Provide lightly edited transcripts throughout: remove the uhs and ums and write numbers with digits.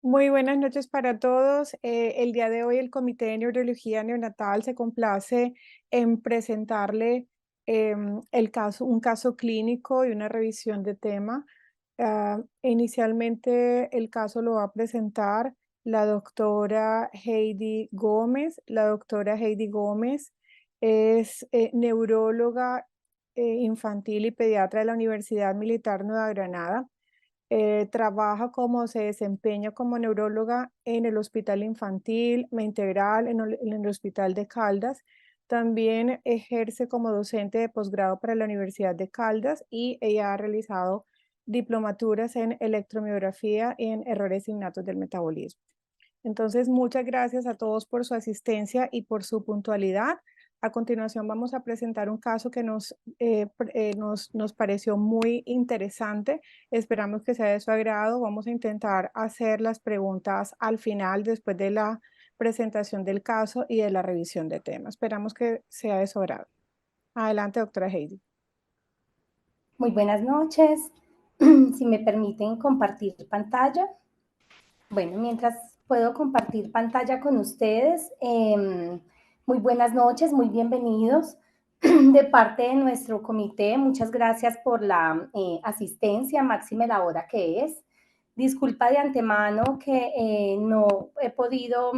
Muy buenas noches para todos. El día de hoy el Comité de Neurología Neonatal se complace en presentarle un caso clínico y una revisión de tema. Inicialmente el caso lo va a presentar la doctora Heidi Gómez. La doctora Heidi Gómez es neuróloga infantil y pediatra de la Universidad Militar Nueva Granada. Se desempeña como neuróloga en el Hospital Infantil Integral, en el Hospital de Caldas. También ejerce como docente de posgrado para la Universidad de Caldas y ella ha realizado diplomaturas en electromiografía y en errores innatos del metabolismo. Entonces, muchas gracias a todos por su asistencia y por su puntualidad. A continuación vamos a presentar un caso que nos pareció muy interesante. Esperamos que sea de su agrado. Vamos a intentar hacer las preguntas al final, después de la presentación del caso y de la revisión de temas. Esperamos que sea de su agrado. Adelante, doctora Heidi. Muy buenas noches. Si me permiten compartir pantalla. Bueno, mientras puedo compartir pantalla con ustedes, muy buenas noches, muy bienvenidos de parte de nuestro comité. Muchas gracias por la asistencia, máxime la hora que es. Disculpa de antemano que no he podido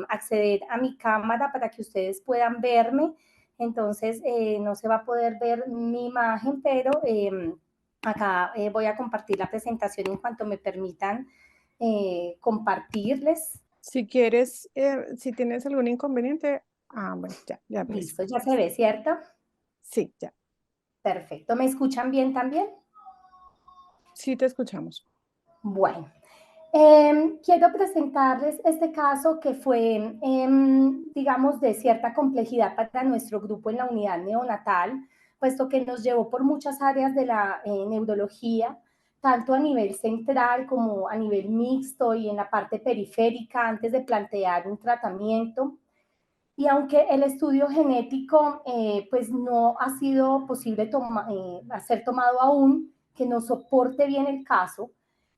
acceder a mi cámara para que ustedes puedan verme. Entonces, no se va a poder ver mi imagen, pero acá voy a compartir la presentación en cuanto me permitan compartirles. Si quieres, si tienes algún inconveniente, bueno, ya apareció. Listo, ya se ve, ¿cierto? Sí, ya. Perfecto. ¿Me escuchan bien también? Sí, te escuchamos. Bueno, quiero presentarles este caso que fue, digamos, de cierta complejidad para nuestro grupo en la unidad neonatal, puesto que nos llevó por muchas áreas de la neurología, tanto a nivel central como a nivel mixto y en la parte periférica, antes de plantear un tratamiento. Y aunque el estudio genético pues no ha sido posible ser tomado aún, que nos soporte bien el caso,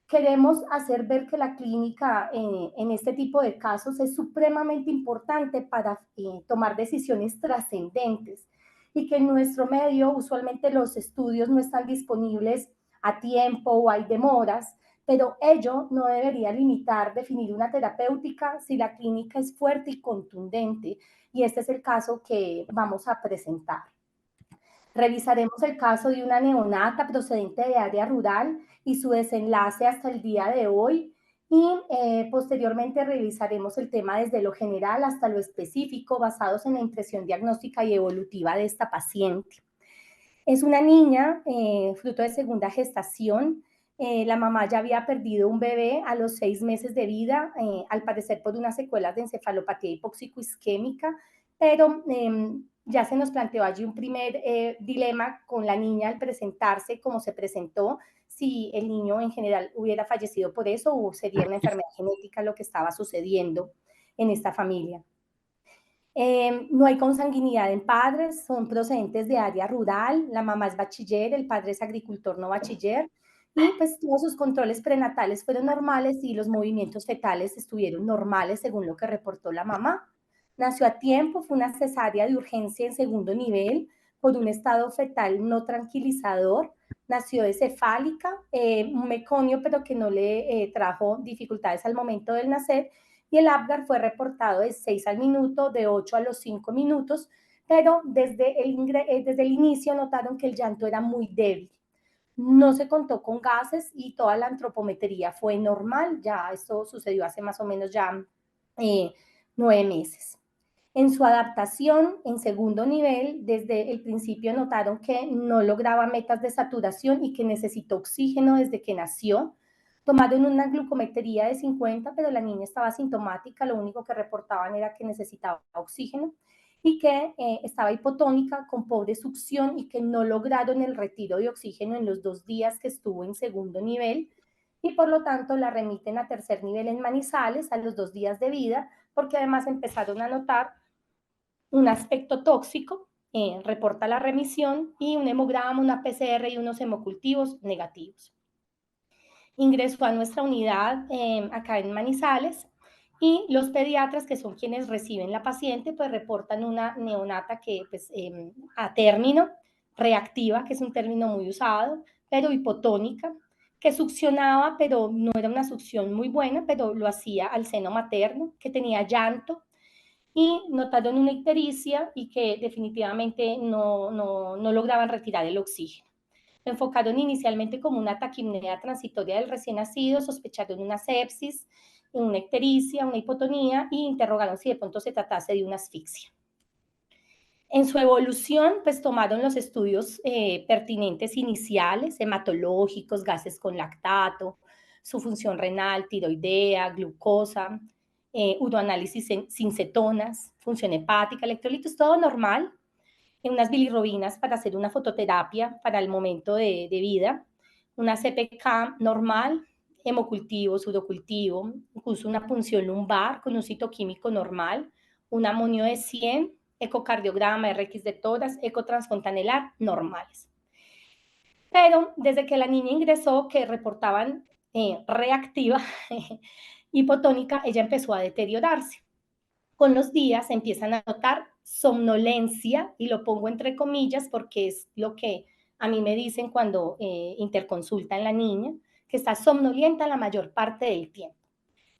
queremos hacer ver que la clínica en este tipo de casos es supremamente importante para tomar decisiones trascendentes y que en nuestro medio usualmente los estudios no están disponibles a tiempo o hay demoras, pero ello no debería limitar definir una terapéutica si la clínica es fuerte y contundente, y este es el caso que vamos a presentar. Revisaremos el caso de una neonata procedente de área rural y su desenlace hasta el día de hoy, y posteriormente revisaremos el tema desde lo general hasta lo específico, basados en la impresión diagnóstica y evolutiva de esta paciente. Es una niña fruto de segunda gestación. La mamá ya había perdido un bebé a los 6 meses de vida, al parecer por unas secuelas de encefalopatía hipóxico-isquémica, pero ya se nos planteó allí un primer dilema con la niña al presentarse como se presentó, si el niño en general hubiera fallecido por eso o sería una enfermedad genética lo que estaba sucediendo en esta familia. No hay consanguinidad en padres, son procedentes de área rural, la mamá es bachiller, el padre es agricultor no bachiller, y pues todos sus controles prenatales fueron normales y los movimientos fetales estuvieron normales según lo que reportó la mamá. Nació a tiempo, fue una cesárea de urgencia en segundo nivel por un estado fetal no tranquilizador, nació cefálica, un meconio pero que no le trajo dificultades al momento del nacer, y el Apgar fue reportado de 6 al minuto, de 8 a los 5 minutos, pero desde el inicio notaron que el llanto era muy débil. No se contó con gases y toda la antropometría fue normal, ya esto sucedió hace más o menos ya 9 meses. En su adaptación en segundo nivel, desde el principio notaron que no lograba metas de saturación y que necesitó oxígeno desde que nació. Tomaron una glucometría de 50, pero la niña estaba asintomática, lo único que reportaban era que necesitaba oxígeno y que estaba hipotónica con pobre succión y que no lograron el retiro de oxígeno en los 2 días que estuvo en segundo nivel, y por lo tanto la remiten a tercer nivel en Manizales a los 2 días de vida, porque además empezaron a notar un aspecto tóxico, reporta la remisión, y un hemograma, una PCR y unos hemocultivos negativos. Ingresó a nuestra unidad acá en Manizales y los pediatras, que son quienes reciben la paciente, pues reportan una neonata que pues, a término, reactiva, que es un término muy usado, pero hipotónica, que succionaba, pero no era una succión muy buena, pero lo hacía al seno materno, que tenía llanto, y notaron una ictericia y que definitivamente no lograban retirar el oxígeno. Lo enfocaron inicialmente como una taquipnea transitoria del recién nacido, sospecharon una sepsis, una ictericia, una hipotonía y interrogaron si de pronto se tratase de una asfixia. En su evolución, pues tomaron los estudios pertinentes iniciales, hematológicos, gases con lactato, su función renal, tiroidea, glucosa, uroanálisis sin cetonas, función hepática, electrolitos, todo normal, unas bilirrubinas para hacer una fototerapia para el momento de vida, una CPK normal, hemocultivo, sudocultivo, incluso una punción lumbar con un citoquímico normal, un amonio de 100, ecocardiograma, RX de toras, ecotransfontanelar normales. Pero desde que la niña ingresó, que reportaban reactiva, hipotónica, ella empezó a deteriorarse. Con los días empiezan a notar somnolencia, y lo pongo entre comillas porque es lo que a mí me dicen cuando interconsultan la niña, que está somnolienta la mayor parte del tiempo,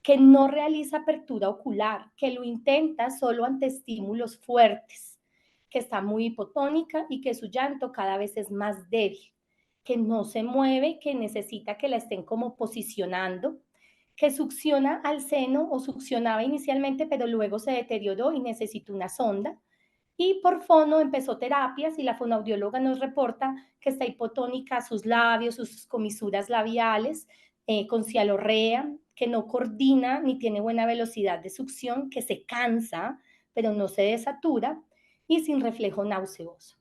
que no realiza apertura ocular, que lo intenta solo ante estímulos fuertes, que está muy hipotónica y que su llanto cada vez es más débil, que no se mueve, que necesita que la estén como posicionando, que succiona al seno o succionaba inicialmente, pero luego se deterioró y necesita una sonda. Y por fono empezó terapias y la fonoaudióloga nos reporta que está hipotónica sus labios, sus comisuras labiales, con cialorrea, que no coordina ni tiene buena velocidad de succión, que se cansa, pero no se desatura y sin reflejo nauseoso.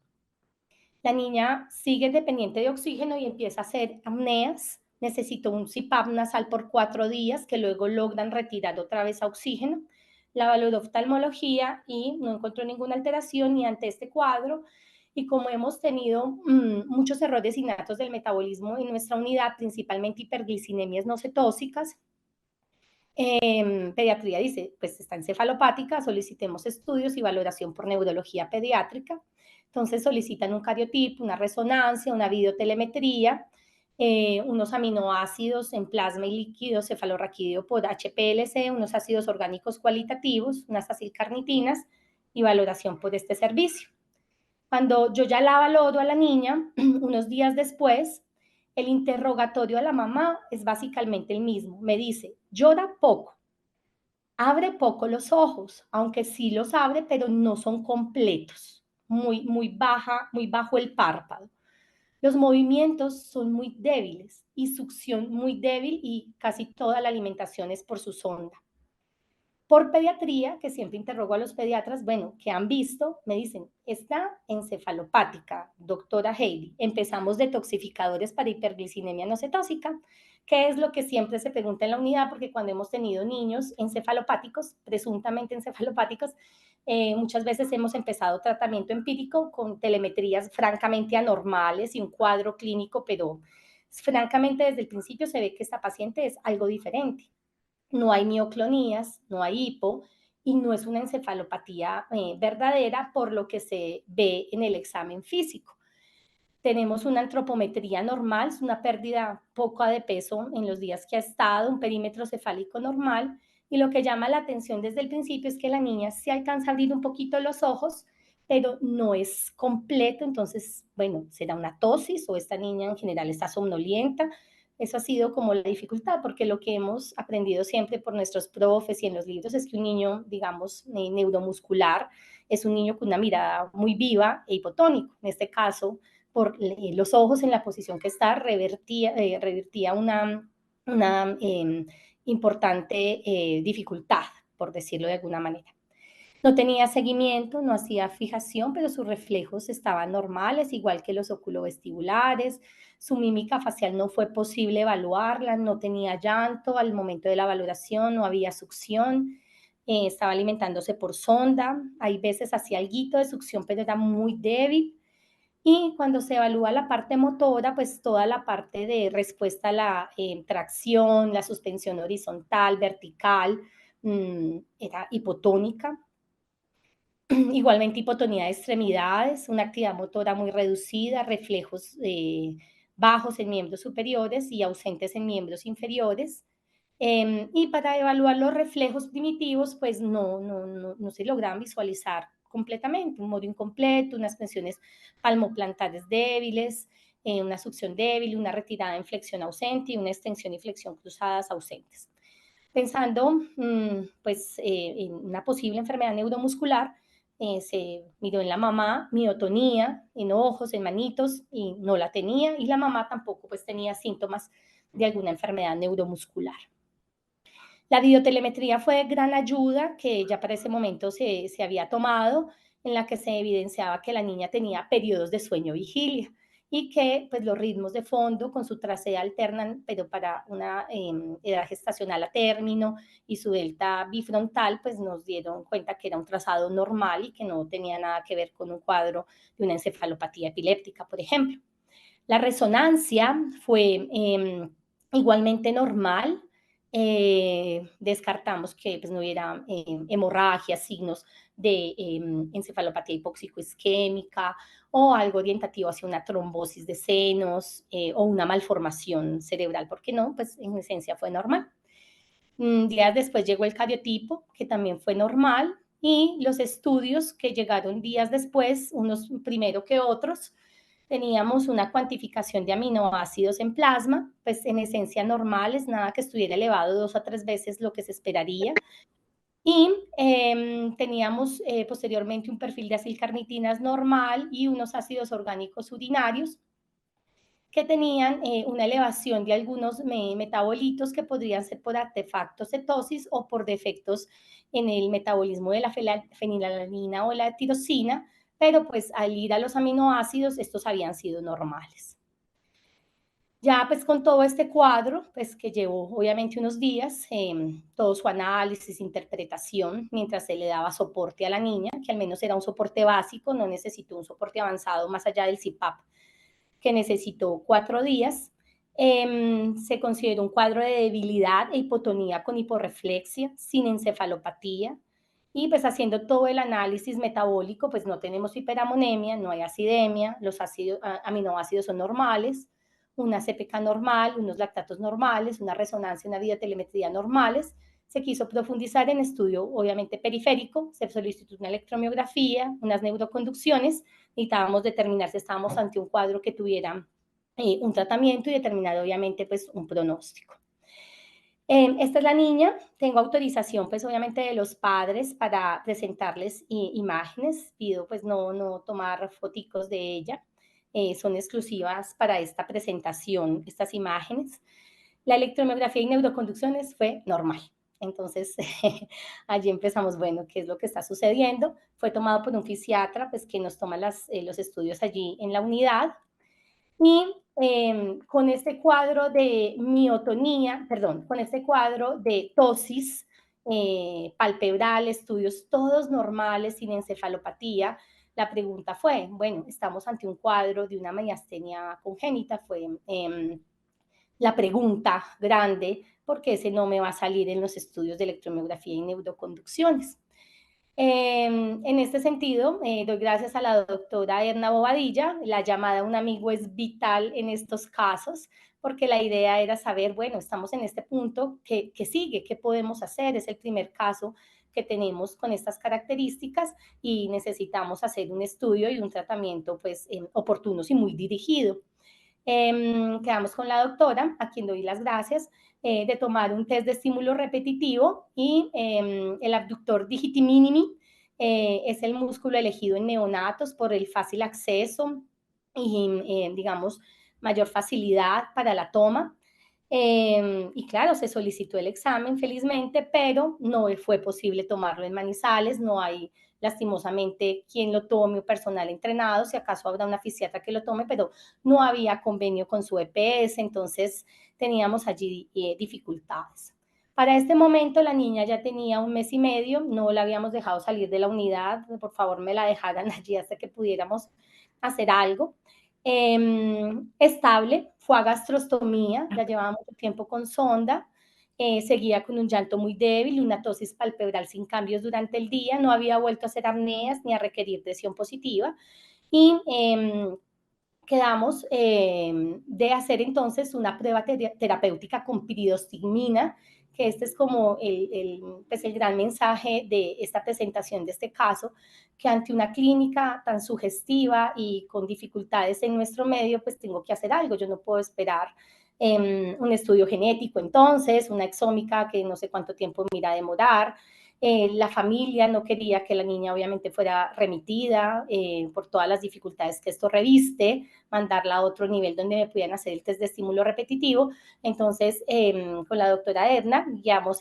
La niña sigue dependiente de oxígeno y empieza a hacer apneas. Necesitó un CPAP nasal por 4 días, que luego logran retirar otra vez a oxígeno. La valoró oftalmología y no encontró ninguna alteración ni ante este cuadro. Y como hemos tenido muchos errores innatos del metabolismo en nuestra unidad, principalmente hiperglicinemias no cetóxicas, pediatría dice, pues está encefalopática, solicitemos estudios y valoración por neurología pediátrica. Entonces solicitan un cariotipo, una resonancia, una videotelemetría, unos aminoácidos en plasma y líquido cefalorraquídeo por HPLC, unos ácidos orgánicos cualitativos, unas acilcarnitinas y valoración por este servicio. Cuando yo ya la valoro a la niña, unos días después, el interrogatorio a la mamá es básicamente el mismo. Me dice, llora poco, abre poco los ojos, aunque sí los abre, pero no son completos. Muy bajo el párpado. Los movimientos son muy débiles y succión muy débil y casi toda la alimentación es por su sonda. Por pediatría, que siempre interrogo a los pediatras, bueno, ¿qué han visto? Me dicen, está encefalopática, doctora Haley. Empezamos detoxificadores para hiperglicinemia no cetóxica, que es lo que siempre se pregunta en la unidad, porque cuando hemos tenido niños encefalopáticos, presuntamente encefalopáticos, muchas veces hemos empezado tratamiento empírico con telemetrías francamente anormales y un cuadro clínico, pero francamente desde el principio se ve que esta paciente es algo diferente. No hay mioclonías, no hay hipo y no es una encefalopatía verdadera por lo que se ve en el examen físico. Tenemos una antropometría normal, es una pérdida poca de peso en los días que ha estado, un perímetro cefálico normal, y lo que llama la atención desde el principio es que la niña sí alcanza a abrir un poquito los ojos, pero no es completo, entonces, bueno, será una tosis o esta niña en general está somnolienta. Eso ha sido como la dificultad, porque lo que hemos aprendido siempre por nuestros profes y en los libros es que un niño, digamos, neuromuscular, es un niño con una mirada muy viva e hipotónico. En este caso, por los ojos en la posición que está, revertía una importante dificultad, por decirlo de alguna manera. No tenía seguimiento, no hacía fijación, pero sus reflejos estaban normales, igual que los oculovestibulares. Su mímica facial no fue posible evaluarla, no tenía llanto al momento de la valoración, no había succión, estaba alimentándose por sonda. Hay veces hacía alguito de succión, pero era muy débil. Y cuando se evalúa la parte motora, pues toda la parte de respuesta a la tracción, la suspensión horizontal, vertical, era hipotónica. Igualmente hipotonía de extremidades, una actividad motora muy reducida, reflejos bajos en miembros superiores y ausentes en miembros inferiores. Y para evaluar los reflejos primitivos, pues no se logran visualizar completamente, un modo incompleto, unas tensiones palmoplantares débiles, una succión débil, una retirada en flexión ausente y una extensión y flexión cruzadas ausentes. Pensando pues, en una posible enfermedad neuromuscular, se miró en la mamá miotonía, en ojos, en manitos, y no la tenía, y la mamá tampoco pues, tenía síntomas de alguna enfermedad neuromuscular. La videotelemetría fue de gran ayuda que ya para ese momento se había tomado, en la que se evidenciaba que la niña tenía periodos de sueño-vigilia y que pues, los ritmos de fondo con su tracea alternan, pero para una edad gestacional a término y su delta bifrontal, pues nos dieron cuenta que era un trazado normal y que no tenía nada que ver con un cuadro de una encefalopatía epiléptica, por ejemplo. La resonancia fue igualmente normal. Descartamos que pues, no hubiera hemorragia, signos de encefalopatía hipóxico-isquémica o algo orientativo hacia una trombosis de senos o una malformación cerebral, ¿por qué no? Pues en esencia fue normal. Días después llegó el cariotipo, que también fue normal, y los estudios que llegaron días después, unos primero que otros, teníamos una cuantificación de aminoácidos en plasma, pues en esencia normales, nada que estuviera elevado 2 a 3 veces lo que se esperaría. Y teníamos posteriormente un perfil de acilcarnitinas normal y unos ácidos orgánicos urinarios que tenían una elevación de algunos metabolitos que podrían ser por artefactos cetosis o por defectos en el metabolismo de la fenilalanina o la tirosina, pero pues al ir a los aminoácidos, estos habían sido normales. Ya pues con todo este cuadro, pues que llevó obviamente unos días, todo su análisis, interpretación, mientras se le daba soporte a la niña, que al menos era un soporte básico, no necesitó un soporte avanzado más allá del CPAP, que necesitó 4 días. Se consideró un cuadro de debilidad e hipotonía con hiporreflexia, sin encefalopatía, y pues haciendo todo el análisis metabólico, pues no tenemos hiperamonemia, no hay acidemia, los aminoácidos son normales, una CPK normal, unos lactatos normales, una resonancia, una videotelemetría normales. Se quiso profundizar en estudio, obviamente periférico, se solicitó una electromiografía, unas neuroconducciones, necesitábamos determinar si estábamos ante un cuadro que tuviera un tratamiento y determinar obviamente pues un pronóstico. Esta es la niña, tengo autorización pues obviamente de los padres para presentarles imágenes, pido pues no tomar foticos de ella, son exclusivas para esta presentación, estas imágenes. La electromiografía y neuroconducciones fue normal. Entonces, allí empezamos, bueno, ¿qué es lo que está sucediendo? Fue tomado por un fisiatra, pues, que nos toma los estudios allí en la unidad. Y con este cuadro de miotonía, perdón, con este cuadro de tosis palpebral, estudios todos normales, sin encefalopatía, la pregunta fue, bueno, estamos ante un cuadro de una miastenia congénita, fue la pregunta grande, porque ese no me va a salir en los estudios de electromiografía y neuroconducciones. En este sentido, doy gracias a la doctora Erna Bobadilla. La llamada a un amigo es vital en estos casos, porque la idea era saber, bueno, estamos en este punto, ¿qué sigue? ¿Qué podemos hacer? Es el primer caso que tenemos con estas características y necesitamos hacer un estudio y un tratamiento pues oportunos y muy dirigido. Quedamos con la doctora, a quien doy las gracias, de tomar un test de estímulo repetitivo y el abductor digiti minimi es el músculo elegido en neonatos por el fácil acceso y, digamos, mayor facilidad para la toma. Y claro, se solicitó el examen felizmente, pero no fue posible tomarlo en Manizales, no hay lastimosamente quien lo tome o personal entrenado, si acaso habrá una fisiatra que lo tome, pero no había convenio con su EPS, entonces teníamos allí dificultades. Para este momento la niña ya tenía 1 mes y medio, no la habíamos dejado salir de la unidad, por favor me la dejaran allí hasta que pudiéramos hacer algo. Estable, fue a gastrostomía, ya llevaba mucho tiempo con sonda, seguía con un llanto muy débil, una tosis palpebral sin cambios durante el día, no había vuelto a hacer apneas ni a requerir presión positiva y quedamos de hacer entonces una prueba terapéutica con piridostigmina, que este es como pues el gran mensaje de esta presentación de este caso, que ante una clínica tan sugestiva y con dificultades en nuestro medio, pues tengo que hacer algo, yo no puedo esperar un estudio genético entonces, una exómica que no sé cuánto tiempo me irá a demorar, la familia no quería que la niña obviamente fuera remitida por todas las dificultades que esto reviste, mandarla a otro nivel donde me pudieran hacer el test de estímulo repetitivo. Entonces, con la doctora Edna, guiamos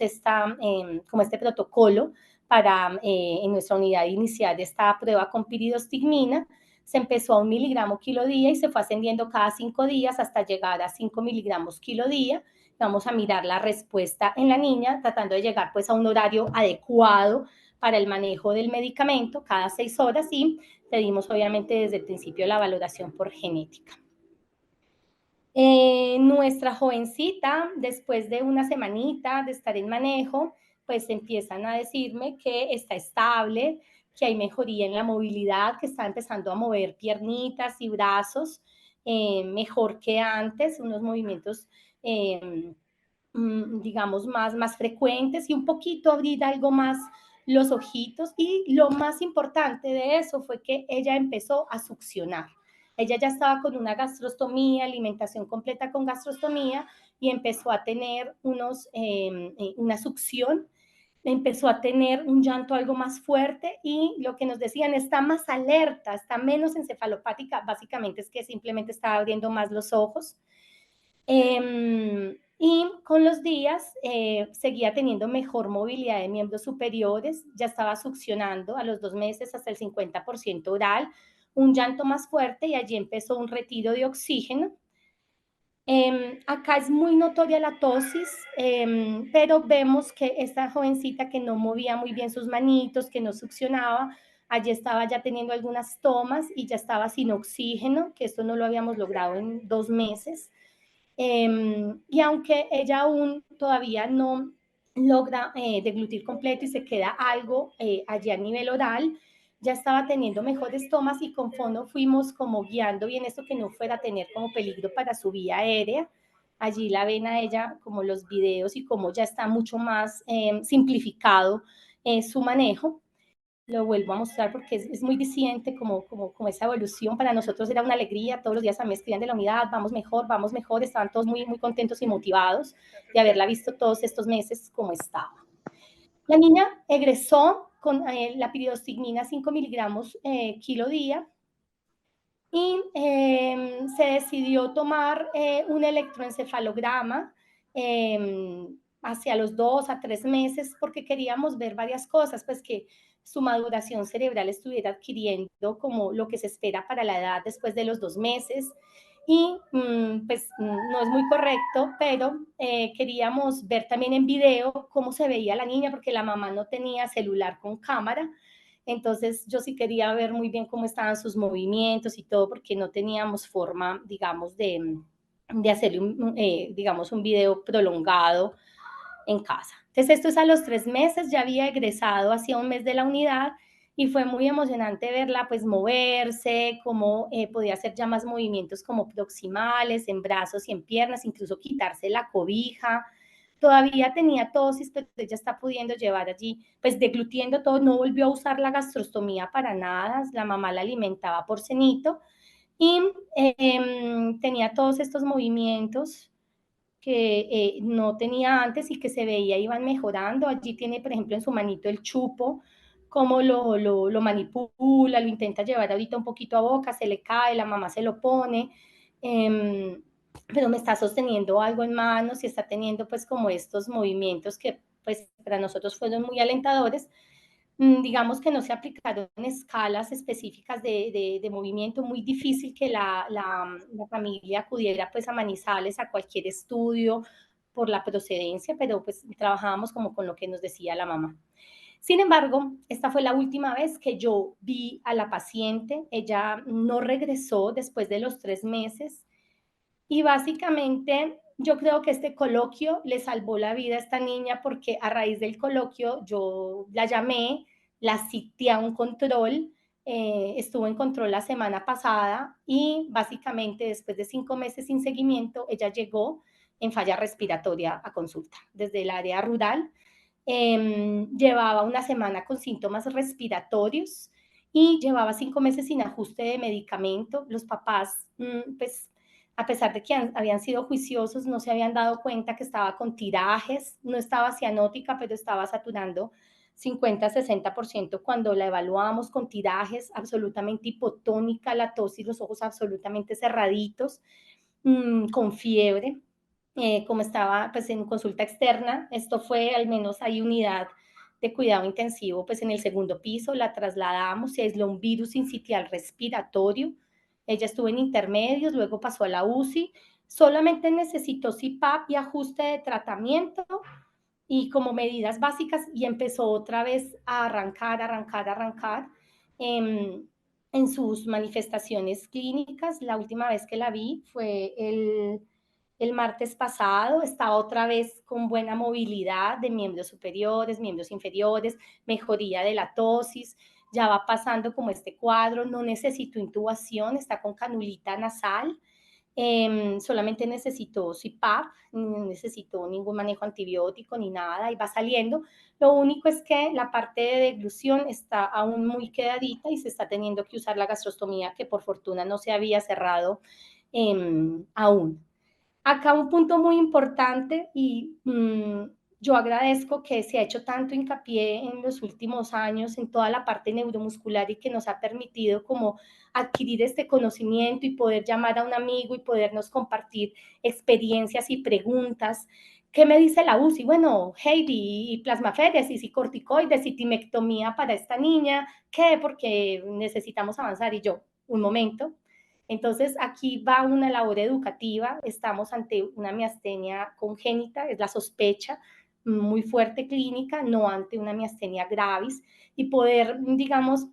como este protocolo para en nuestra unidad iniciar esta prueba con piridostigmina. Se empezó a 1 miligramo kilo día y se fue ascendiendo cada 5 días hasta llegar a 5 miligramos kilo día. Vamos a mirar la respuesta en la niña, tratando de llegar pues a un horario adecuado para el manejo del medicamento cada 6 horas y pedimos obviamente desde el principio la valoración por genética. Nuestra jovencita, después de una semanita de estar en manejo, pues empiezan a decirme que está estable, que hay mejoría en la movilidad, que está empezando a mover piernitas y brazos mejor que antes, unos movimientos digamos, más frecuentes y un poquito abrir algo más los ojitos. Y lo más importante de eso fue que ella empezó a succionar. Ella ya estaba con una gastrostomía, alimentación completa con gastrostomía, y empezó a tener una succión, empezó a tener un llanto algo más fuerte y lo que nos decían, está más alerta, está menos encefalopática, básicamente es que simplemente estaba abriendo más los ojos. Y con los días seguía teniendo mejor movilidad de miembros superiores, ya estaba succionando a los 2 meses hasta el 50% oral, un llanto más fuerte y allí empezó un retiro de oxígeno. Acá es muy notoria la tosis, pero vemos que esta jovencita que no movía muy bien sus manitos, que no succionaba, allí estaba ya teniendo algunas tomas y ya estaba sin oxígeno, que esto no lo habíamos logrado en 2 meses. Y aunque ella aún todavía no logra deglutir completo y se queda algo allí a nivel oral, ya estaba teniendo mejores tomas y con fondo fuimos como guiando bien esto que no fuera a tener como peligro para su vía aérea. Allí la ven a ella como los videos y como ya está mucho más simplificado su manejo. Lo vuelvo a mostrar porque es muy disidente como esa evolución. Para nosotros era una alegría, todos los días a mí me escribían de la unidad, vamos mejor, estaban todos muy, muy contentos y motivados de haberla visto todos estos meses como estaba. La niña egresó con la piridostigmina 5 miligramos kilo día y se decidió tomar un electroencefalograma hacia los 2 a 3 meses porque queríamos ver varias cosas, pues que su maduración cerebral estuviera adquiriendo como lo que se espera para la edad después de los 2 meses. Y pues no es muy correcto, pero queríamos ver también en video cómo se veía la niña porque la mamá no tenía celular con cámara. Entonces yo sí quería ver muy bien cómo estaban sus movimientos y todo, porque no teníamos forma, digamos, de hacerle digamos, un video prolongado en casa. Entonces esto es a los 3 meses, ya había egresado hacía 1 mes de la unidad y fue muy emocionante verla pues moverse, cómo podía hacer ya más movimientos como proximales, en brazos y en piernas, incluso quitarse la cobija. Todavía tenía tosis, pero ella está pudiendo llevar allí, pues deglutiendo todo, no volvió a usar la gastrostomía para nada, la mamá la alimentaba por cenito y tenía todos estos movimientos que no tenía antes y que se veía iban mejorando. Allí tiene, por ejemplo, en su manito el chupo, cómo lo manipula, lo intenta llevar ahorita un poquito a boca, se le cae, la mamá se lo pone. Pero me está sosteniendo algo en manos y está teniendo pues como estos movimientos que pues para nosotros fueron muy alentadores. Digamos que no se aplicaron escalas específicas de movimiento, muy difícil que la familia acudiera pues a Manizales a cualquier estudio por la procedencia, pero pues trabajábamos como con lo que nos decía la mamá. Sin embargo, esta fue la última vez que yo vi a la paciente. Ella no regresó después de los 3 meses y básicamente yo creo que este coloquio le salvó la vida a esta niña porque a raíz del coloquio yo la llamé, la cité a un control, estuvo en control la semana pasada y básicamente después de 5 meses sin seguimiento, ella llegó en falla respiratoria a consulta desde el área rural. Llevaba una semana con síntomas respiratorios y llevaba 5 meses sin ajuste de medicamento. Los papás, pues, a pesar de que habían sido juiciosos, no se habían dado cuenta que estaba con tirajes, no estaba cianótica, pero estaba saturando 50-60% cuando la evaluábamos con tirajes, absolutamente hipotónica, la tos y los ojos absolutamente cerraditos, con fiebre. Como estaba pues en consulta externa, esto fue al menos hay unidad de cuidado intensivo pues en el segundo piso, la trasladamos, se aisló un virus sincitial respiratorio, ella estuvo en intermedios, luego pasó a la UCI, solamente necesitó CPAP y ajuste de tratamiento y como medidas básicas y empezó otra vez a arrancar en sus manifestaciones clínicas. La última vez que la vi fue el martes pasado, está otra vez con buena movilidad de miembros superiores, miembros inferiores, mejoría de la tosis, ya va pasando como este cuadro, no necesito intubación, está con canulita nasal, solamente necesitó CPAP, no necesitó ningún manejo antibiótico ni nada y va saliendo. Lo único es que la parte de deglución está aún muy quedadita y se está teniendo que usar la gastrostomía que por fortuna no se había cerrado aún. Acá un punto muy importante y yo agradezco que se ha hecho tanto hincapié en los últimos años en toda la parte neuromuscular y que nos ha permitido como adquirir este conocimiento y poder llamar a un amigo y podernos compartir experiencias y preguntas. ¿Qué me dice la UCI? Bueno, Heidi, y plasmaféresis y corticoides y timectomía para esta niña. ¿Qué? Porque necesitamos avanzar. Y yo, un momento, entonces, aquí va una labor educativa, estamos ante una miastenia congénita, es la sospecha muy fuerte clínica, no ante una miastenia gravis, y poder, digamos,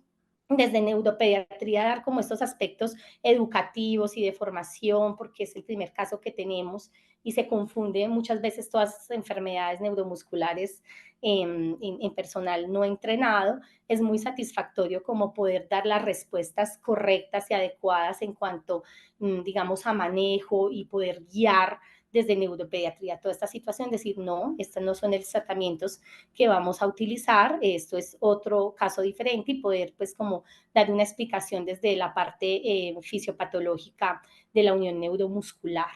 desde neuropediatría dar como estos aspectos educativos y de formación, porque es el primer caso que tenemos y se confunde muchas veces todas las enfermedades neuromusculares en personal no entrenado, es muy satisfactorio como poder dar las respuestas correctas y adecuadas en cuanto, digamos, a manejo y poder guiar desde neuropediatría toda esta situación, decir, no, estos no son los tratamientos que vamos a utilizar, esto es otro caso diferente y poder pues como dar una explicación desde la parte fisiopatológica de la unión neuromuscular.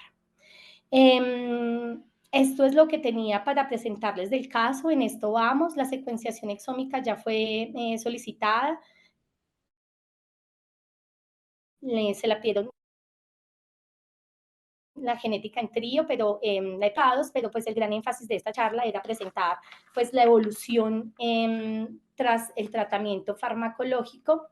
Esto es lo que tenía para presentarles del caso, en esto vamos, la secuenciación exómica ya fue solicitada, se la pidieron la genética en trío, pero la EPADOS, pero pues el gran énfasis de esta charla era presentar pues la evolución tras el tratamiento farmacológico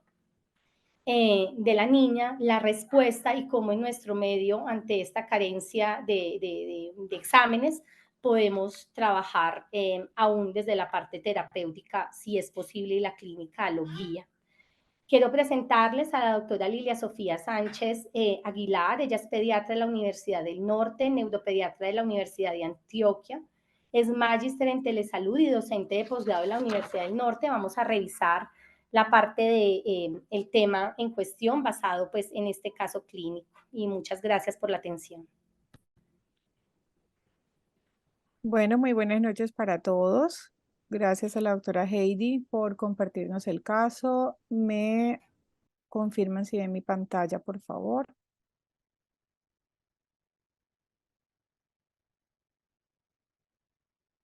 de la niña, la respuesta y cómo en nuestro medio, ante esta carencia de exámenes, podemos trabajar aún desde la parte terapéutica, si es posible, y la clínica lo guía. Quiero presentarles a la doctora Lilia Sofía Sánchez Aguilar. Ella es pediatra de la Universidad del Norte, neuropediatra de la Universidad de Antioquia. Es magíster en telesalud y docente de posgrado de la Universidad del Norte. Vamos a revisar la parte de el tema en cuestión basado pues en este caso clínico. Y muchas gracias por la atención. Bueno, muy buenas noches para todos. Gracias a la doctora Heidi por compartirnos el caso. ¿Me confirman si ven mi pantalla, por favor?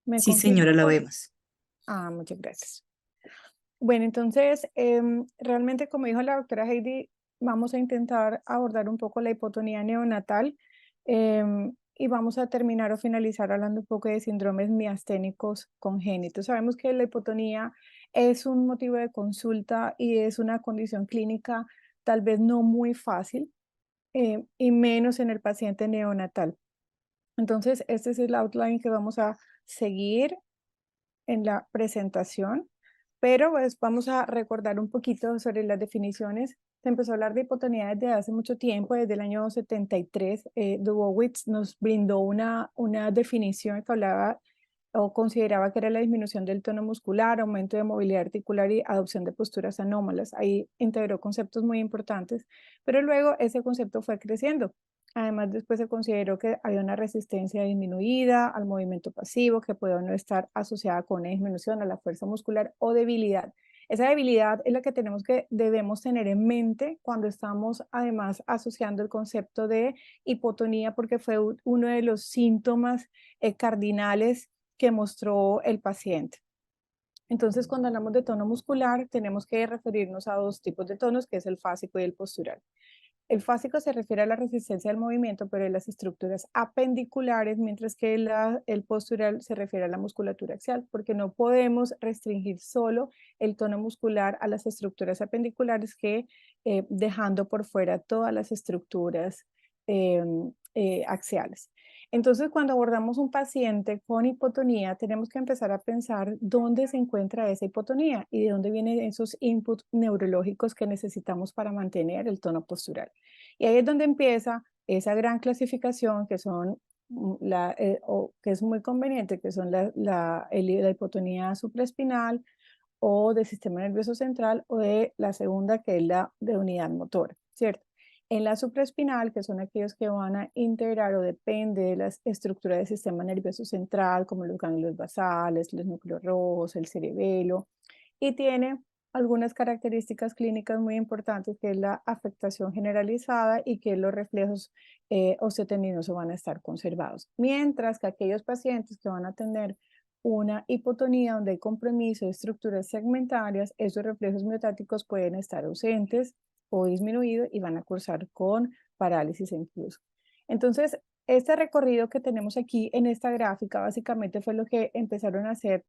¿Me Sí, confirman? señora, la vemos. Muchas gracias. Bueno, entonces, realmente, como dijo la doctora Heidi, vamos a intentar abordar un poco la hipotonía neonatal y vamos a terminar o finalizar hablando un poco de síndromes miasténicos congénitos. Sabemos que la hipotonía es un motivo de consulta y es una condición clínica tal vez no muy fácil y menos en el paciente neonatal. Entonces, este es el outline que vamos a seguir en la presentación. Pero pues vamos a recordar un poquito sobre las definiciones. Se empezó a hablar de hipotonía desde hace mucho tiempo, desde el año 73. Dubowitz nos brindó una definición que hablaba o consideraba que era la disminución del tono muscular, aumento de movilidad articular y adopción de posturas anómalas. Ahí integró conceptos muy importantes, pero luego ese concepto fue creciendo. Además, después se consideró que había una resistencia disminuida al movimiento pasivo que puede no estar asociada con una disminución a la fuerza muscular o debilidad. Esa debilidad es la que debemos tener en mente cuando estamos además asociando el concepto de hipotonía, porque fue uno de los síntomas cardinales que mostró el paciente. Entonces, cuando hablamos de tono muscular, tenemos que referirnos a dos tipos de tonos, que es el fásico y el postural. El fásico se refiere a la resistencia al movimiento, pero de las estructuras apendiculares, mientras que el postural se refiere a la musculatura axial, porque no podemos restringir solo el tono muscular a las estructuras apendiculares que dejando por fuera todas las estructuras eh, axiales. Entonces, cuando abordamos un paciente con hipotonía, tenemos que empezar a pensar dónde se encuentra esa hipotonía y de dónde vienen esos inputs neurológicos que necesitamos para mantener el tono postural. Y ahí es donde empieza esa gran clasificación que son que es muy conveniente, que son la hipotonía supraespinal o del sistema nervioso central, o de la segunda, que es la de unidad motora, ¿cierto? En la supraespinal, que son aquellos que van a integrar o depende de las estructuras del sistema nervioso central, como los ganglios basales, los núcleos rojos, el cerebelo, y tiene algunas características clínicas muy importantes, que es la afectación generalizada y que los reflejos osteoteninosos van a estar conservados. Mientras que aquellos pacientes que van a tener una hipotonía donde hay compromiso de estructuras segmentarias, esos reflejos miotáticos pueden estar ausentes o disminuidos y van a cursar con parálisis incluso. Entonces, este recorrido que tenemos aquí en esta gráfica básicamente fue lo que empezaron a hacer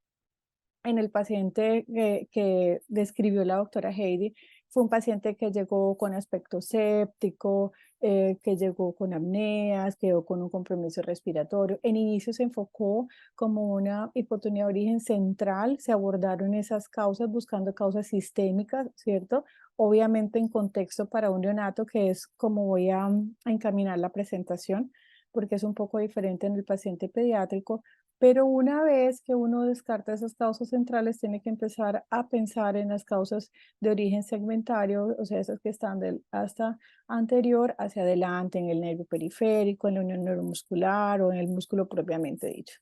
en el paciente que describió la doctora Heidi. Fue un paciente que llegó con aspecto séptico, que llegó con apneas, quedó con un compromiso respiratorio. En inicio se enfocó como una hipotonía de origen central, se abordaron esas causas buscando causas sistémicas, ¿cierto? Obviamente en contexto para un neonato, que es como voy a encaminar la presentación, porque es un poco diferente en el paciente pediátrico. Pero una vez que uno descarta esas causas centrales, tiene que empezar a pensar en las causas de origen segmentario, o sea, esas que están del hasta anterior hacia adelante, en el nervio periférico, en la unión neuromuscular o en el músculo propiamente dicho.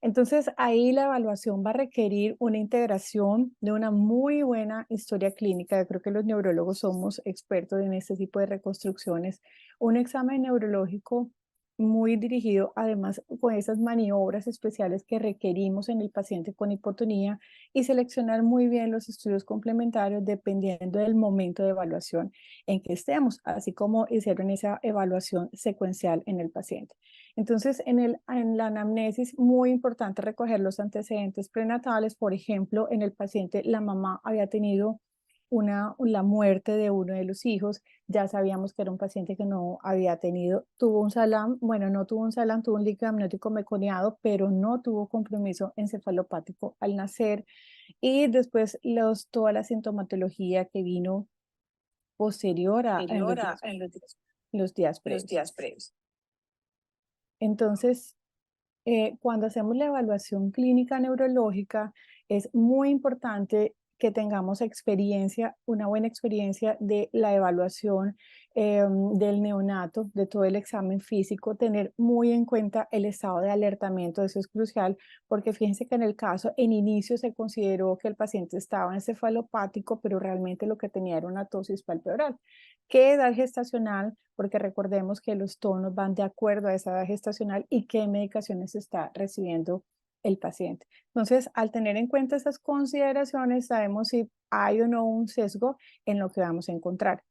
Entonces, ahí la evaluación va a requerir una integración de una muy buena historia clínica. Yo creo que los neurólogos somos expertos en este tipo de reconstrucciones. Un examen neurológico muy dirigido, además, con esas maniobras especiales que requerimos en el paciente con hipotonía, y seleccionar muy bien los estudios complementarios dependiendo del momento de evaluación en que estemos, así como hicieron esa evaluación secuencial en el paciente. Entonces, en la anamnesis, muy importante recoger los antecedentes prenatales. Por ejemplo, en el paciente la mamá había tenido la muerte de uno de los hijos. Ya sabíamos que era un paciente que no había tenido, tuvo un SALAM, bueno, no tuvo un SALAM, tuvo un líquido amniótico meconiado, pero no tuvo compromiso encefalopático al nacer. Y después toda la sintomatología que vino posterior en los días previos. Entonces, cuando hacemos la evaluación clínica neurológica, es muy importante que tengamos experiencia, una buena experiencia de la evaluación del neonato, de todo el examen físico, tener muy en cuenta el estado de alertamiento. Eso es crucial, porque fíjense que en el caso, en inicio se consideró que el paciente estaba encefalopático, pero realmente lo que tenía era una tosis palpebral. ¿Qué edad gestacional? Porque recordemos que los tonos van de acuerdo a esa edad gestacional y qué medicaciones está recibiendo el paciente. Entonces, al tener en cuenta esas consideraciones, sabemos si hay o no un sesgo en lo que vamos a encontrar.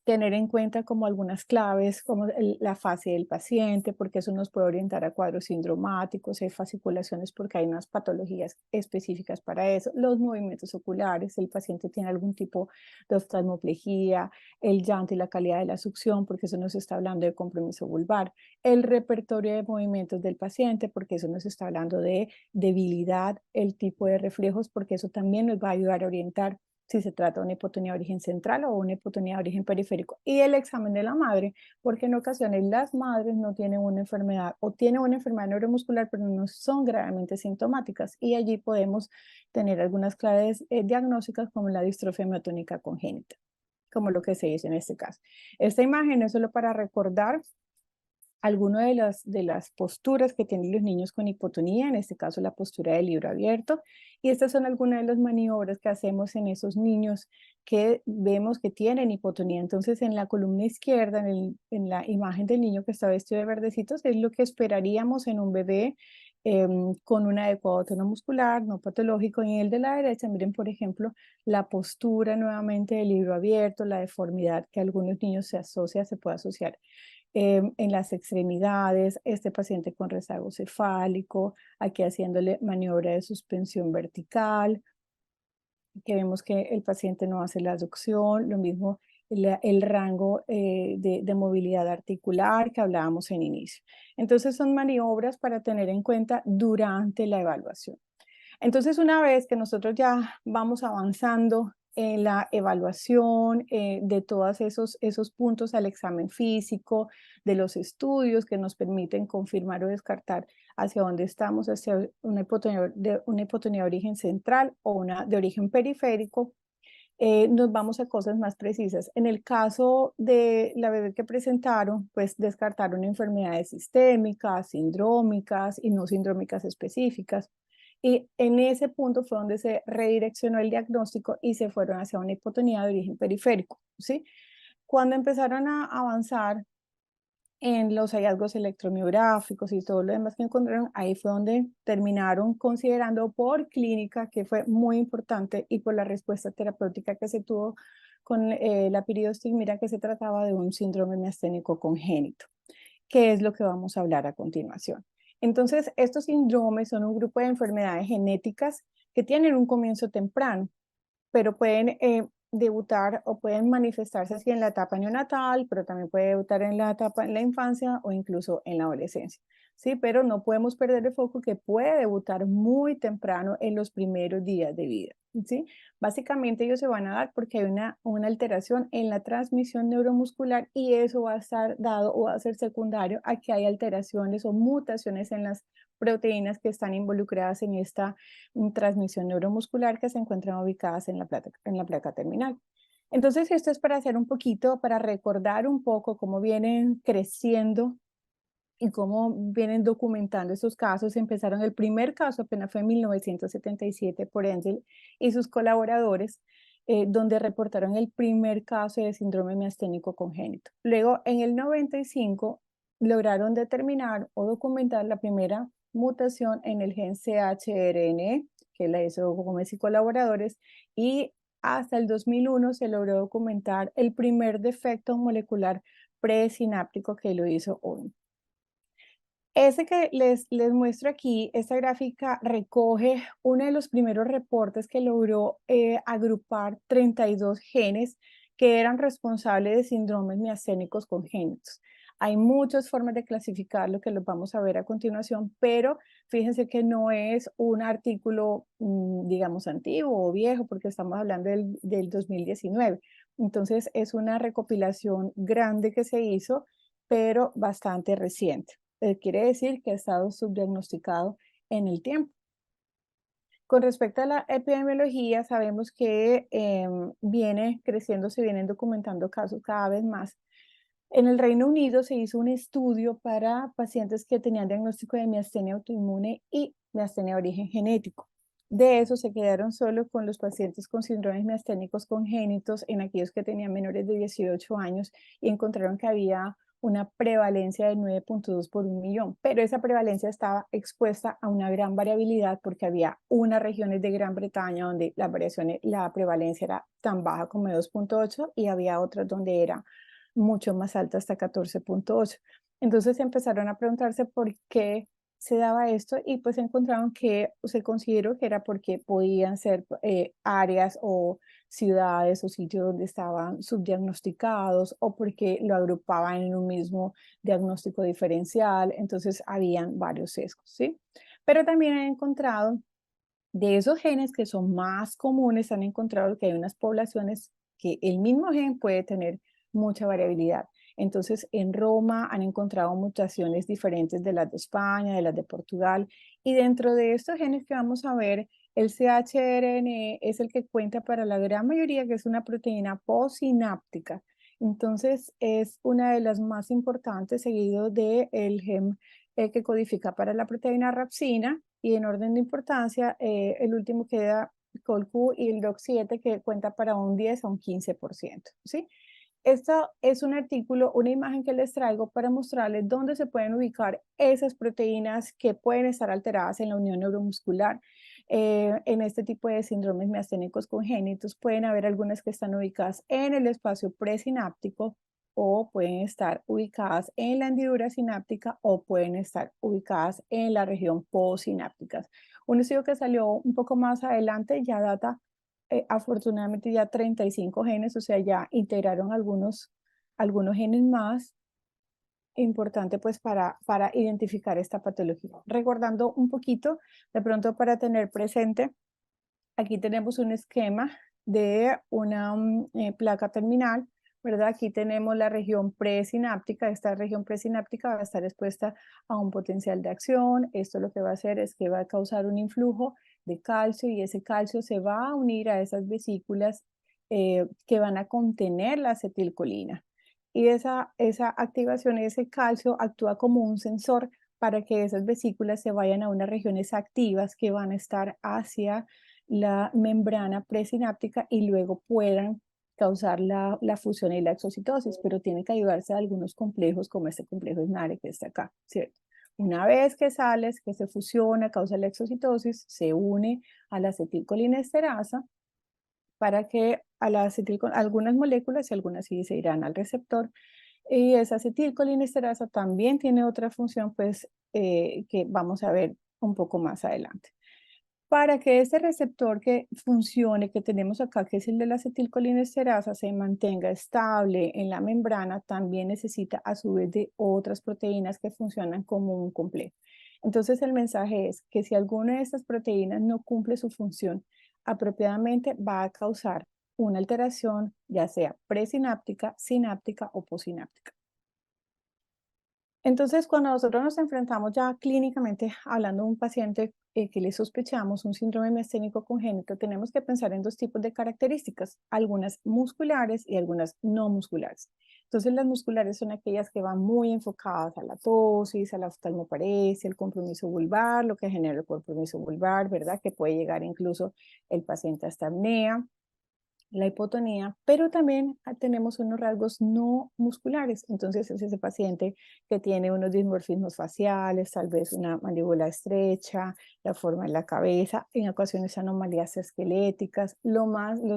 tener en cuenta como algunas claves, como la fase del paciente, porque eso nos puede orientar a cuadros sindromáticos, hay fasciculaciones porque hay unas patologías específicas para eso, los movimientos oculares, el paciente tiene algún tipo de oftalmoplejía, el llanto y la calidad de la succión, porque eso nos está hablando de compromiso vulvar, el repertorio de movimientos del paciente, porque eso nos está hablando de debilidad, el tipo de reflejos, porque eso también nos va a ayudar a orientar si se trata de una hipotonía de origen central o una hipotonía de origen periférico. Y el examen de la madre, porque en ocasiones las madres no tienen una enfermedad o tienen una enfermedad neuromuscular, pero no son gravemente sintomáticas. Y allí podemos tener algunas claves diagnósticas como la distrofia miotónica congénita, como lo que se dice en este caso. Esta imagen es solo para recordar algunas de las posturas que tienen los niños con hipotonía, en este caso la postura del libro abierto, y estas son algunas de las maniobras que hacemos en esos niños que vemos que tienen hipotonía. Entonces, en la columna izquierda, en la imagen del niño que está vestido de verdecitos, es lo que esperaríamos en un bebé con un adecuado tono muscular, no patológico. Y en el de la derecha, miren, por ejemplo, la postura nuevamente del libro abierto, la deformidad que algunos niños se puede asociar en las extremidades, este paciente con rezago cefálico, aquí haciéndole maniobra de suspensión vertical, que vemos que el paciente no hace la aducción, lo mismo el rango de movilidad articular que hablábamos en inicio. Entonces son maniobras para tener en cuenta durante la evaluación. Entonces, una vez que nosotros ya vamos avanzando en la evaluación de todos esos puntos al examen físico, de los estudios que nos permiten confirmar o descartar hacia dónde estamos, hacia una hipotonía de origen central o una de origen periférico, nos vamos a cosas más precisas. En el caso de la bebé que presentaron, pues descartaron enfermedades sistémicas, sindrómicas y no sindrómicas específicas. Y en ese punto fue donde se redireccionó el diagnóstico y se fueron hacia una hipotonía de origen periférico, ¿sí? Cuando empezaron a avanzar en los hallazgos electromiográficos y todo lo demás que encontraron, ahí fue donde terminaron considerando por clínica, que fue muy importante, y por la respuesta terapéutica que se tuvo con la periodostigmina, que se trataba de un síndrome miasténico congénito, que es lo que vamos a hablar a continuación. Entonces, estos síndromes son un grupo de enfermedades genéticas que tienen un comienzo temprano, pero pueden debutar o pueden manifestarse así en la etapa neonatal, pero también puede debutar en la etapa en la infancia o incluso en la adolescencia. Sí, pero no podemos perder de foco que puede debutar muy temprano en los primeros días de vida. ¿Sí? Básicamente ellos se van a dar porque hay una alteración en la transmisión neuromuscular y eso va a estar dado o va a ser secundario a que hay alteraciones o mutaciones en las proteínas que están involucradas en esta transmisión neuromuscular que se encuentran ubicadas en la placa terminal. Entonces, esto es para hacer un poquito, para recordar un poco cómo vienen creciendo y cómo vienen documentando estos casos. Empezaron el primer caso, apenas fue en 1977 por Engel y sus colaboradores, donde reportaron el primer caso de síndrome miasténico congénito. Luego, en el 95, lograron determinar o documentar la primera mutación en el gen CHRNE, que la hizo Gómez y colaboradores, y hasta el 2001 se logró documentar el primer defecto molecular presináptico que lo hizo OIM. Ese que les muestro aquí, esta gráfica recoge uno de los primeros reportes que logró agrupar 32 genes que eran responsables de síndromes miasténicos congénitos. Hay muchas formas de clasificarlo que los vamos a ver a continuación, pero fíjense que no es un artículo, digamos, antiguo o viejo, porque estamos hablando del 2019. Entonces, es una recopilación grande que se hizo, pero bastante reciente. Quiere decir que ha estado subdiagnosticado en el tiempo. Con respecto a la epidemiología, sabemos que viene creciendo, se vienen documentando casos cada vez más. En el Reino Unido se hizo un estudio para pacientes que tenían diagnóstico de miastenia autoinmune y miastenia de origen genético. De eso se quedaron solo con los pacientes con síndromes miasténicos congénitos en aquellos que tenían menores de 18 años y encontraron que había una prevalencia de 9.2 por 1.000.000, pero esa prevalencia estaba expuesta a una gran variabilidad porque había unas regiones de Gran Bretaña donde la prevalencia era tan baja como 2.8 y había otras donde era mucho más alta, hasta 14.8. Entonces empezaron a preguntarse por qué se daba esto y pues encontraron que se consideró que era porque podían ser áreas o ciudades o sitios donde estaban subdiagnosticados o porque lo agrupaban en un mismo diagnóstico diferencial, entonces habían varios sesgos, ¿sí? Pero también han encontrado de esos genes que son más comunes, han encontrado que hay unas poblaciones que el mismo gen puede tener mucha variabilidad. Entonces, en Roma han encontrado mutaciones diferentes de las de España, de las de Portugal, y dentro de estos genes que vamos a ver, el CHRNE es el que cuenta para la gran mayoría, que es una proteína postsináptica. Entonces, es una de las más importantes, seguido del gen que codifica para la proteína rapsina, y en orden de importancia, el último queda COLQ y el DOC7 que cuenta para un 10 a un 15%, ¿sí? Esto es un artículo, una imagen que les traigo para mostrarles dónde se pueden ubicar esas proteínas que pueden estar alteradas en la unión neuromuscular. En este tipo de síndromes miasténicos congénitos pueden haber algunas que están ubicadas en el espacio presináptico o pueden estar ubicadas en la hendidura sináptica o pueden estar ubicadas en la región postsináptica. Un estudio que salió un poco más adelante ya data afortunadamente ya 35 genes, o sea, ya integraron algunos genes más, importante pues para identificar esta patología. Recordando un poquito, de pronto para tener presente, aquí tenemos un esquema de una placa terminal, ¿verdad? Aquí tenemos la región presináptica. Esta región presináptica va a estar expuesta a un potencial de acción. Esto lo que va a hacer es que va a causar un influjo de calcio y ese calcio se va a unir a esas vesículas que van a contener la acetilcolina. Y esa activación de ese calcio actúa como un sensor para que esas vesículas se vayan a unas regiones activas que van a estar hacia la membrana presináptica y luego puedan causar la fusión y la exocitosis, pero tiene que ayudarse a algunos complejos como este complejo SNARE que está acá, ¿cierto? Una vez que sales, que se fusiona, causa la exocitosis, se une a la acetilcolinesterasa para que algunas moléculas y algunas sí se irán al receptor. Y esa acetilcolinesterasa también tiene otra función, pues, que vamos a ver un poco más adelante. Para que este receptor que funcione, que tenemos acá, que es el de la acetilcolinesterasa, se mantenga estable en la membrana, también necesita a su vez de otras proteínas que funcionan como un complejo. Entonces el mensaje es que si alguna de estas proteínas no cumple su función apropiadamente, va a causar una alteración, ya sea presináptica, sináptica o posináptica. Entonces, cuando nosotros nos enfrentamos ya clínicamente hablando de un paciente que le sospechamos un síndrome miasténico congénito, tenemos que pensar en dos tipos de características, algunas musculares y algunas no musculares. Entonces, las musculares son aquellas que van muy enfocadas a la tosis, a la oftalmoparesia, el compromiso vulvar, lo que genera el compromiso vulvar, ¿verdad? Que puede llegar incluso el paciente hasta apnea, la hipotonía, pero también tenemos unos rasgos no musculares. Entonces es ese paciente que tiene unos dimorfismos faciales, tal vez una mandíbula estrecha, la forma de la cabeza, en ocasiones anomalías esqueléticas, los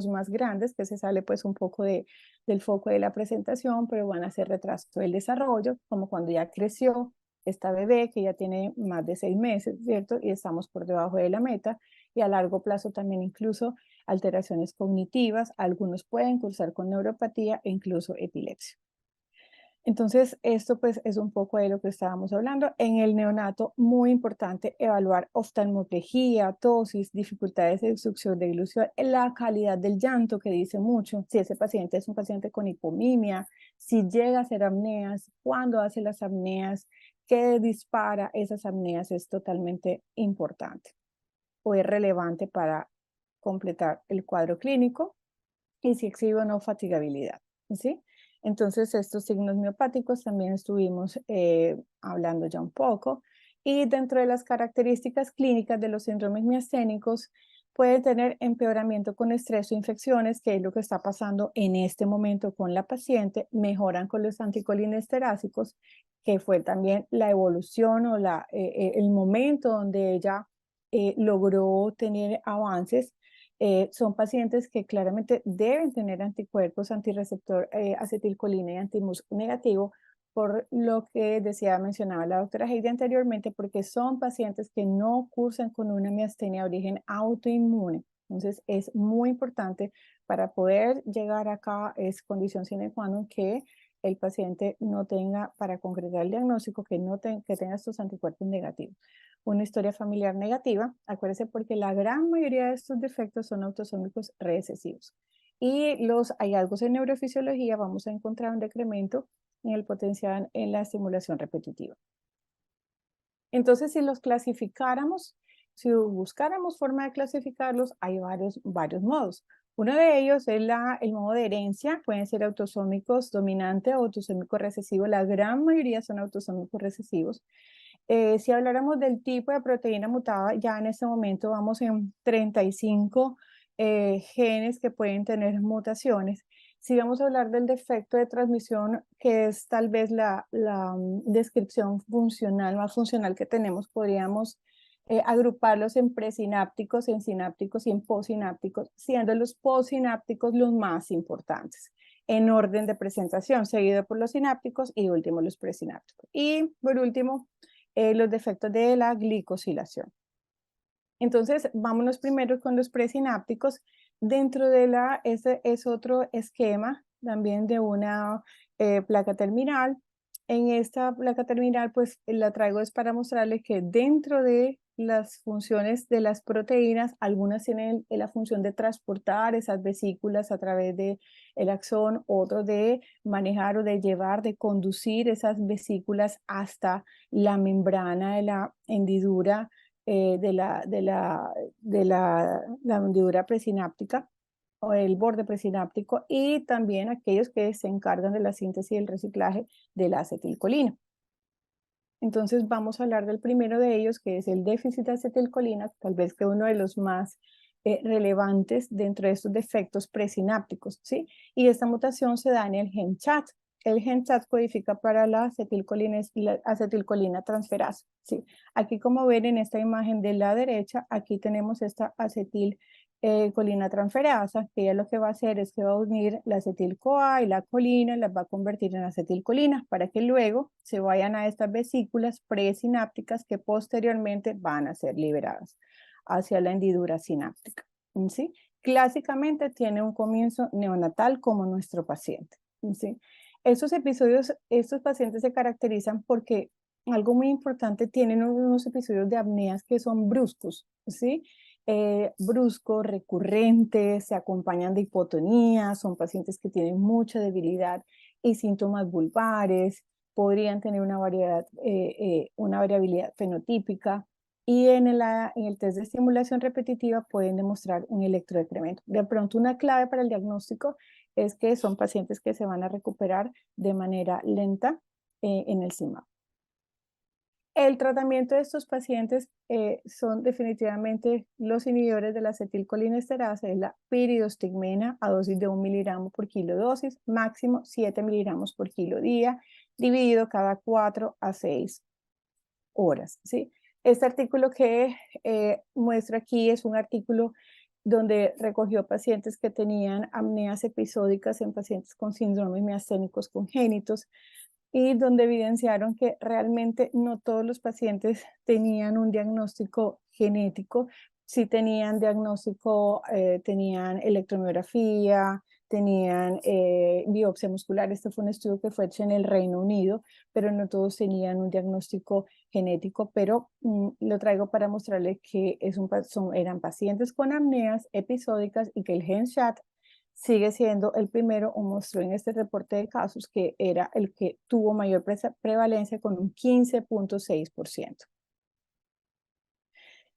más grandes, que se sale pues un poco del foco de la presentación, pero van a ser retraso del desarrollo, como cuando ya creció esta bebé que ya tiene más de 6 meses, ¿cierto? Y estamos por debajo de la meta, y a largo plazo también incluso alteraciones cognitivas, algunos pueden cursar con neuropatía e incluso epilepsia. Entonces, esto pues es un poco de lo que estábamos hablando. En el neonato, muy importante evaluar oftalmoplejía, tosis, dificultades de obstrucción de ilusión, la calidad del llanto, que dice mucho, si ese paciente es un paciente con hipomimia, si llega a hacer apneas, cuándo hace las apneas, qué dispara esas apneas es totalmente importante o es relevante para completar el cuadro clínico y si exhibe o no fatigabilidad, ¿sí? Entonces, estos signos miopáticos también estuvimos hablando ya un poco. Y dentro de las características clínicas de los síndromes miasténicos, puede tener empeoramiento con estrés o infecciones, que es lo que está pasando en este momento con la paciente, mejoran con los anticolinesteráticos, que fue también la evolución o el momento donde ella logró tener avances. Son pacientes que claramente deben tener anticuerpos antirreceptor acetilcolina y antimus negativo, por lo que mencionaba la doctora Heidi anteriormente, porque son pacientes que no cursan con una miastenia de origen autoinmune. Entonces es muy importante para poder llegar acá, es condición sine qua non que el paciente no tenga, para concretar el diagnóstico, que tenga estos anticuerpos negativos. Una historia familiar negativa, acuérdense, porque la gran mayoría de estos defectos son autosómicos recesivos. Y los hallazgos en neurofisiología vamos a encontrar un decremento en el potencial en la estimulación repetitiva. Entonces, si los clasificáramos, si buscáramos forma de clasificarlos, hay varios modos. Uno de ellos es el modo de herencia, pueden ser autosómicos dominante o autosómico recesivo, la gran mayoría son autosómicos recesivos. Si habláramos del tipo de proteína mutada, ya en este momento vamos en 35 genes que pueden tener mutaciones. Si vamos a hablar del defecto de transmisión, que es tal vez la descripción funcional, más funcional que tenemos, podríamos agruparlos en presinápticos, en sinápticos y en postsinápticos, siendo los postsinápticos los más importantes en orden de presentación, seguido por los sinápticos y último los presinápticos. Y por último, los defectos de la glicosilación. Entonces, vámonos primero con los presinápticos. Dentro de ese es otro esquema también de una placa terminal. En esta placa terminal, pues la traigo es para mostrarles que dentro de las funciones de las proteínas, algunas tienen la función de transportar esas vesículas a través del axón, otros de manejar o de llevar, de conducir esas vesículas hasta la membrana de la hendidura la hendidura presináptica o el borde presináptico, y también aquellos que se encargan de la síntesis y el reciclaje de la acetilcolina. Entonces vamos a hablar del primero de ellos, que es el déficit de acetilcolina, tal vez que uno de los más relevantes dentro de estos defectos presinápticos, ¿sí? Y esta mutación se da en el gen CHAT. El gen CHAT codifica para la acetilcolina transferasa, ¿sí? Aquí, como ven en esta imagen de la derecha, aquí tenemos esta acetilcolina transferasa, que ella lo que va a hacer es que va a unir la acetil-CoA y la colina, las va a convertir en acetilcolina para que luego se vayan a estas vesículas presinápticas que posteriormente van a ser liberadas hacia la hendidura sináptica, ¿sí? Clásicamente tiene un comienzo neonatal como nuestro paciente, ¿sí? Estos episodios, estos pacientes se caracterizan porque algo muy importante, tienen unos episodios de apneas que son bruscos, ¿sí? Bruscos, recurrentes, se acompañan de hipotonía, son pacientes que tienen mucha debilidad y síntomas vulvares, podrían tener una variabilidad fenotípica, y en el test de estimulación repetitiva pueden demostrar un electrodecremento. De pronto, una clave para el diagnóstico es que son pacientes que se van a recuperar de manera lenta en el CIMAP. El tratamiento de estos pacientes son definitivamente los inhibidores de la acetilcolinesterasa, es la piridostigmina a dosis de 1 miligramo por kilo dosis, máximo 7 miligramos por kilo día, dividido cada 4 a 6 horas, ¿sí? Este artículo que muestro aquí es un artículo donde recogió pacientes que tenían apneas episódicas en pacientes con síndromes miasténicos congénitos, y donde evidenciaron que realmente no todos los pacientes tenían un diagnóstico genético. Sí tenían diagnóstico, tenían electromiografía, tenían biopsia muscular. Este fue un estudio que fue hecho en el Reino Unido, pero no todos tenían un diagnóstico genético, pero lo traigo para mostrarles que eran pacientes con apneas episódicas y que el gen SHAT sigue siendo el primero, o mostró en este reporte de casos que era el que tuvo mayor prevalencia con un 15.6%.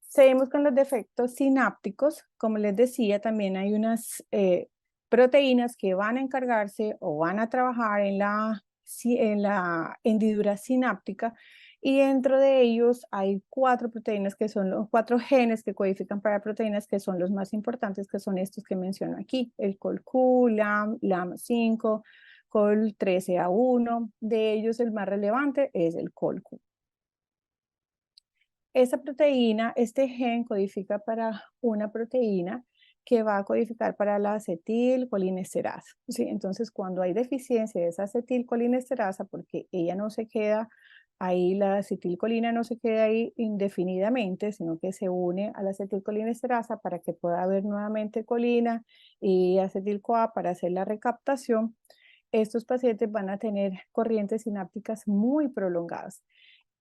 Seguimos con los defectos sinápticos. Como les decía, también hay unas proteínas que van a encargarse o van a trabajar en la hendidura sináptica, Y dentro de ellos hay 4 proteínas que son los 4 genes que codifican para proteínas que son los más importantes, que son estos que menciono aquí, el COL-Q, LAM, LAM5, COL13A1. De ellos el más relevante es el COL-Q. Esa proteína, este gen codifica para una proteína que va a codificar para la acetilcolinesterasa, ¿sí? Entonces, cuando hay deficiencia de esa acetilcolinesterasa, porque ella no se queda ahí, la acetilcolina no se queda ahí indefinidamente, sino que se une a la acetilcolinesterasa para que pueda haber nuevamente colina y acetil-CoA para hacer la recaptación. Estos pacientes van a tener corrientes sinápticas muy prolongadas.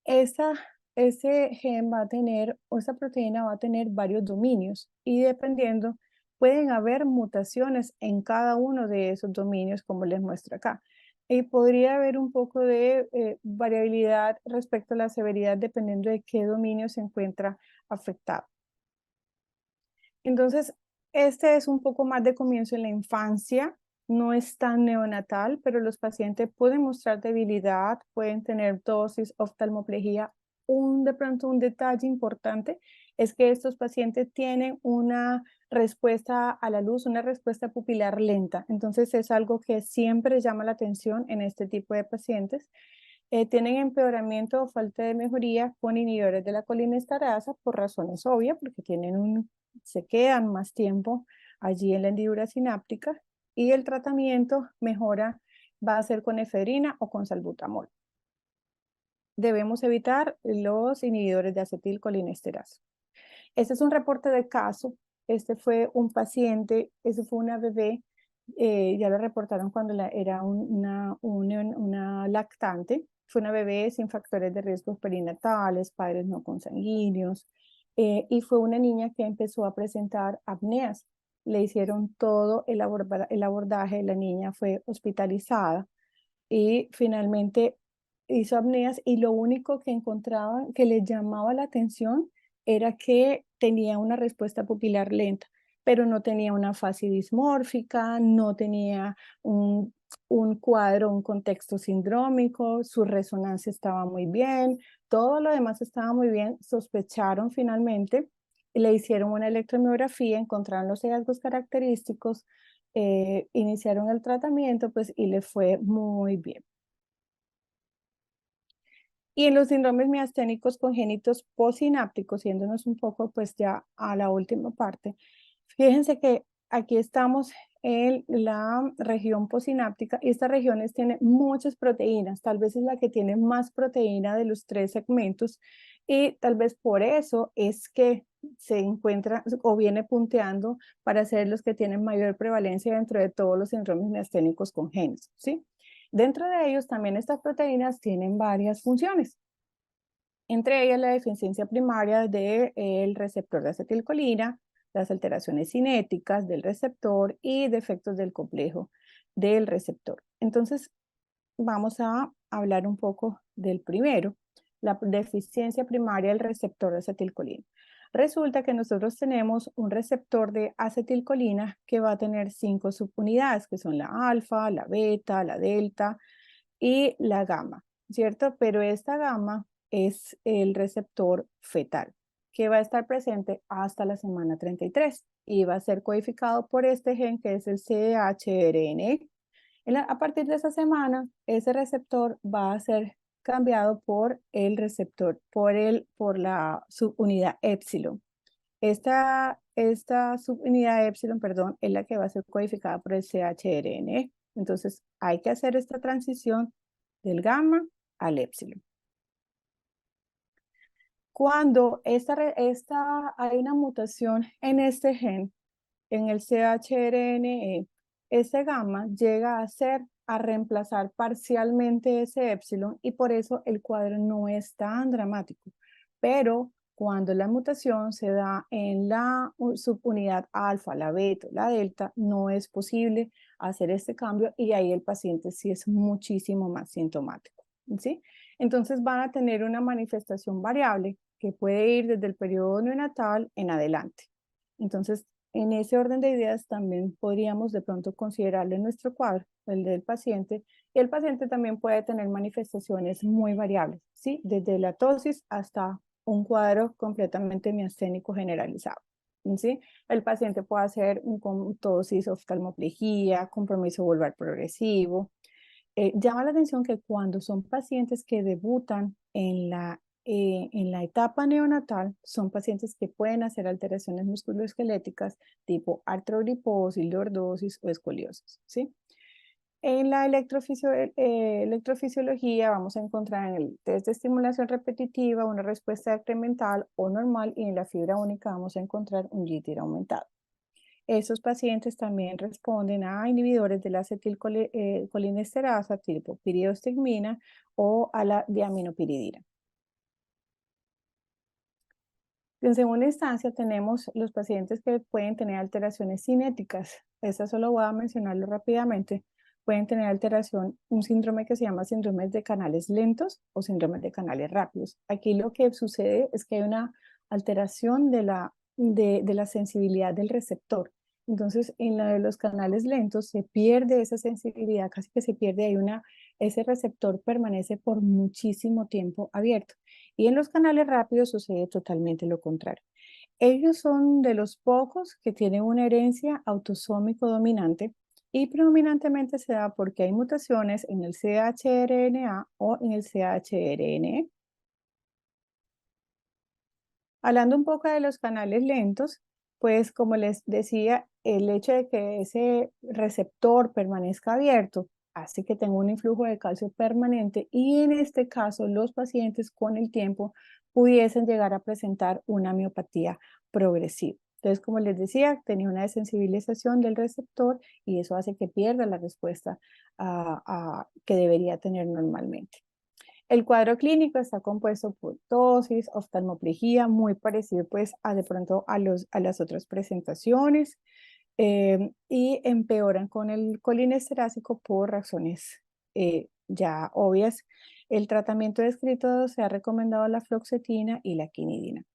Esa, ese gen va a tener, o esa proteína va a tener varios dominios y dependiendo, pueden haber mutaciones en cada uno de esos dominios, como les muestro acá. Y podría haber un poco de variabilidad respecto a la severidad dependiendo de qué dominio se encuentra afectado. Entonces, este es un poco más de comienzo en la infancia, no es tan neonatal, pero los pacientes pueden mostrar debilidad, pueden tener dosis, oftalmoplegia. De pronto un detalle importante es que estos pacientes tienen una respuesta a la luz, una respuesta pupilar lenta. Entonces es algo que siempre llama la atención en este tipo de pacientes. Tienen empeoramiento o falta de mejoría con inhibidores de la colinesterasa por razones obvias, porque se quedan más tiempo allí en la hendidura sináptica y el tratamiento va a ser con efedrina o con salbutamol. Debemos evitar los inhibidores de acetilcolinesterasa. Este es un reporte de caso. Este fue un paciente, ese fue una bebé, ya lo reportaron cuando era una lactante. Fue una bebé sin factores de riesgo perinatales, padres no consanguíneos, y fue una niña que empezó a presentar apneas. Le hicieron todo el abordaje, la niña fue hospitalizada y finalmente hizo apneas y lo único que encontraban que le llamaba la atención era que tenía una respuesta pupilar lenta, pero no tenía una fase dismórfica, no tenía un cuadro, un contexto sindrómico, su resonancia estaba muy bien, todo lo demás estaba muy bien. Sospecharon finalmente, le hicieron una electromiografía, encontraron los hallazgos característicos, iniciaron el tratamiento pues, y le fue muy bien. Y en los síndromes miasténicos congénitos posinápticos, yéndonos un poco pues ya a la última parte, fíjense que aquí estamos en la región posináptica y esta región tiene muchas proteínas, tal vez es la que tiene más proteína de los 3 segmentos y tal vez por eso es que se encuentra o viene punteando para ser los que tienen mayor prevalencia dentro de todos los síndromes miasténicos congénitos, ¿sí? Dentro de ellos también estas proteínas tienen varias funciones, entre ellas la deficiencia primaria del receptor de acetilcolina, las alteraciones cinéticas del receptor y defectos del complejo del receptor. Entonces, vamos a hablar un poco del primero, la deficiencia primaria del receptor de acetilcolina. Resulta que nosotros tenemos un receptor de acetilcolina que va a tener 5 subunidades, que son la alfa, la beta, la delta y la gamma, ¿cierto? Pero esta gamma es el receptor fetal, que va a estar presente hasta la semana 33 y va a ser codificado por este gen que es el CHRN. A partir de esa semana, ese receptor va a ser cambiado por el receptor, por la subunidad épsilon. Esta subunidad épsilon, perdón, es la que va a ser codificada por el CHRN. Entonces, hay que hacer esta transición del gamma al épsilon. Cuando hay una mutación en este gen, en el CHRNE, ese gamma llega a reemplazar parcialmente ese épsilon y por eso el cuadro no es tan dramático. Pero cuando la mutación se da en la subunidad alfa, la beta, la delta, no es posible hacer este cambio y ahí el paciente sí es muchísimo más sintomático, ¿sí? Entonces van a tener una manifestación variable que puede ir desde el periodo neonatal en adelante. Entonces, en ese orden de ideas también podríamos de pronto considerarle nuestro cuadro, el del paciente, y el paciente también puede tener manifestaciones muy variables, ¿sí? Desde la tosis hasta un cuadro completamente miasténico generalizado, ¿sí? El paciente puede hacer con tosis, oftalmoplegia, compromiso vulvar progresivo. Llama la atención que cuando son pacientes que debutan en la etapa neonatal, son pacientes que pueden hacer alteraciones musculoesqueléticas tipo artrogriposis, lordosis o escoliosis, ¿sí? En la electrofisiología vamos a encontrar en el test de estimulación repetitiva una respuesta incremental o normal, y en la fibra única vamos a encontrar un jitter aumentado. Esos pacientes también responden a inhibidores de la acetilcolinesterasa tipo piridostigmina o a la diaminopiridina. En segunda instancia tenemos los pacientes que pueden tener alteraciones cinéticas. Esta solo voy a mencionarlo rápidamente. Pueden tener alteración, un síndrome que se llama síndrome de canales lentos o síndrome de canales rápidos. Aquí lo que sucede es que hay una alteración de la sensibilidad del receptor. Entonces, en la de los canales lentos se pierde esa sensibilidad, casi que se pierde. Ese receptor permanece por muchísimo tiempo abierto. Y en los canales rápidos sucede totalmente lo contrario. Ellos son de los pocos que tienen una herencia autosómico dominante, y predominantemente se da porque hay mutaciones en el CHRNA o en el CHRNE. Hablando un poco de los canales lentos, pues como les decía, el hecho de que ese receptor permanezca abierto hace que tenga un influjo de calcio permanente, y en este caso los pacientes con el tiempo pudiesen llegar a presentar una miopatía progresiva. Entonces, como les decía, tenía una desensibilización del receptor y eso hace que pierda la respuesta que debería tener normalmente. El cuadro clínico está compuesto por tosis, oftalmoplegia, muy parecido pues a de pronto a las otras presentaciones, y empeoran con el colinesterásico por razones ya obvias. El tratamiento descrito se ha recomendado la fluoxetina y la quinidina.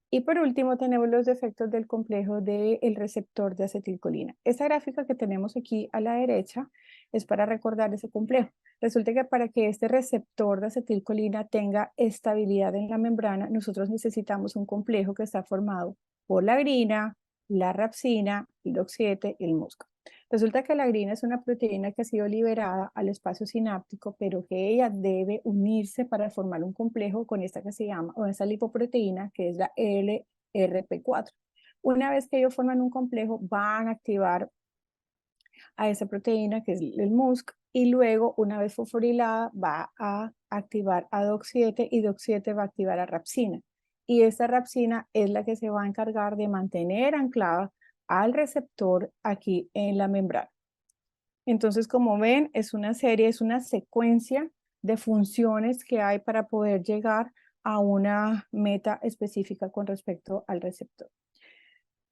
Y por último tenemos los defectos del complejo del receptor de acetilcolina. Esta gráfica que tenemos aquí a la derecha es para recordar ese complejo. Resulta que para que este receptor de acetilcolina tenga estabilidad en la membrana, nosotros necesitamos un complejo que está formado por la grina, la rapsina, el OX7 y el MUSC. Resulta que la grina es una proteína que ha sido liberada al espacio sináptico, pero que ella debe unirse para formar un complejo con esta que se llama, o esa lipoproteína que es la LRP4. Una vez que ellos forman un complejo, van a activar a esa proteína que es el MUSC, y luego, una vez fosforilada, va a activar a DOX7 y DOX7 va a activar a rapsina. Y esta rapsina es la que se va a encargar de mantener anclada al receptor aquí en la membrana. Entonces, como ven, es una secuencia de funciones que hay para poder llegar a una meta específica con respecto al receptor.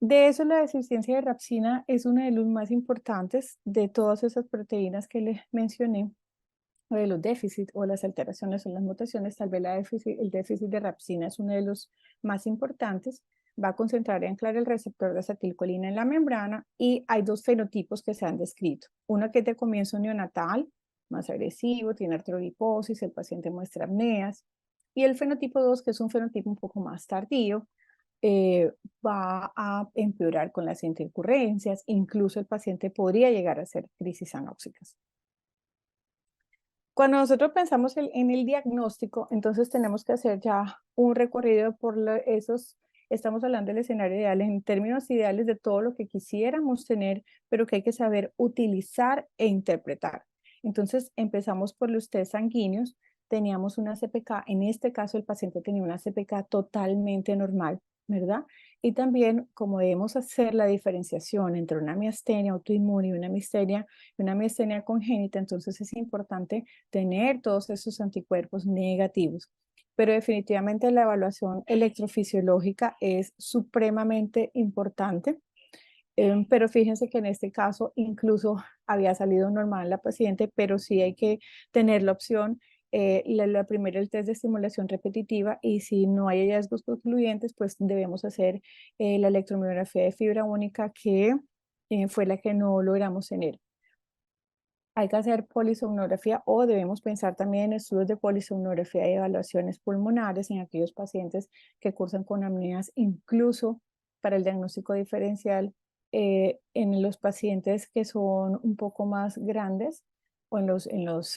De eso, la deficiencia de rapsina es uno de los más importantes de todas esas proteínas que les mencioné, o de los déficits o las alteraciones o las mutaciones. Tal vez el déficit de rapsina es uno de los más importantes. Va a concentrar y anclar el receptor de acetilcolina en la membrana, y hay dos fenotipos que se han descrito. Uno que es de comienzo neonatal, más agresivo, tiene artrogriposis, el paciente muestra apneas, y el fenotipo 2, que es un fenotipo un poco más tardío, va a empeorar con las intercurrencias, incluso el paciente podría llegar a hacer crisis anóxicas. Cuando nosotros pensamos en el diagnóstico, entonces tenemos que hacer ya un recorrido por estamos hablando del escenario ideal, en términos ideales de todo lo que quisiéramos tener, pero que hay que saber utilizar e interpretar. Entonces empezamos por los test sanguíneos. Teníamos una CPK, en este caso el paciente tenía una CPK totalmente normal, ¿verdad? Y también, como debemos hacer la diferenciación entre una miastenia autoinmune y una miastenia congénita, entonces es importante tener todos esos anticuerpos negativos. Pero definitivamente la evaluación electrofisiológica es supremamente importante. Pero fíjense que en este caso incluso había salido normal la paciente, pero sí hay que tener la opción la primera el test de estimulación repetitiva y si no hay hallazgos concluyentes, pues debemos hacer la electromiografía de fibra única que fue la que no logramos tener. Hay que hacer polisomnografía o debemos pensar también en estudios de polisomnografía y evaluaciones pulmonares en aquellos pacientes que cursan con apneas, incluso para el diagnóstico diferencial en los pacientes que son un poco más grandes o en los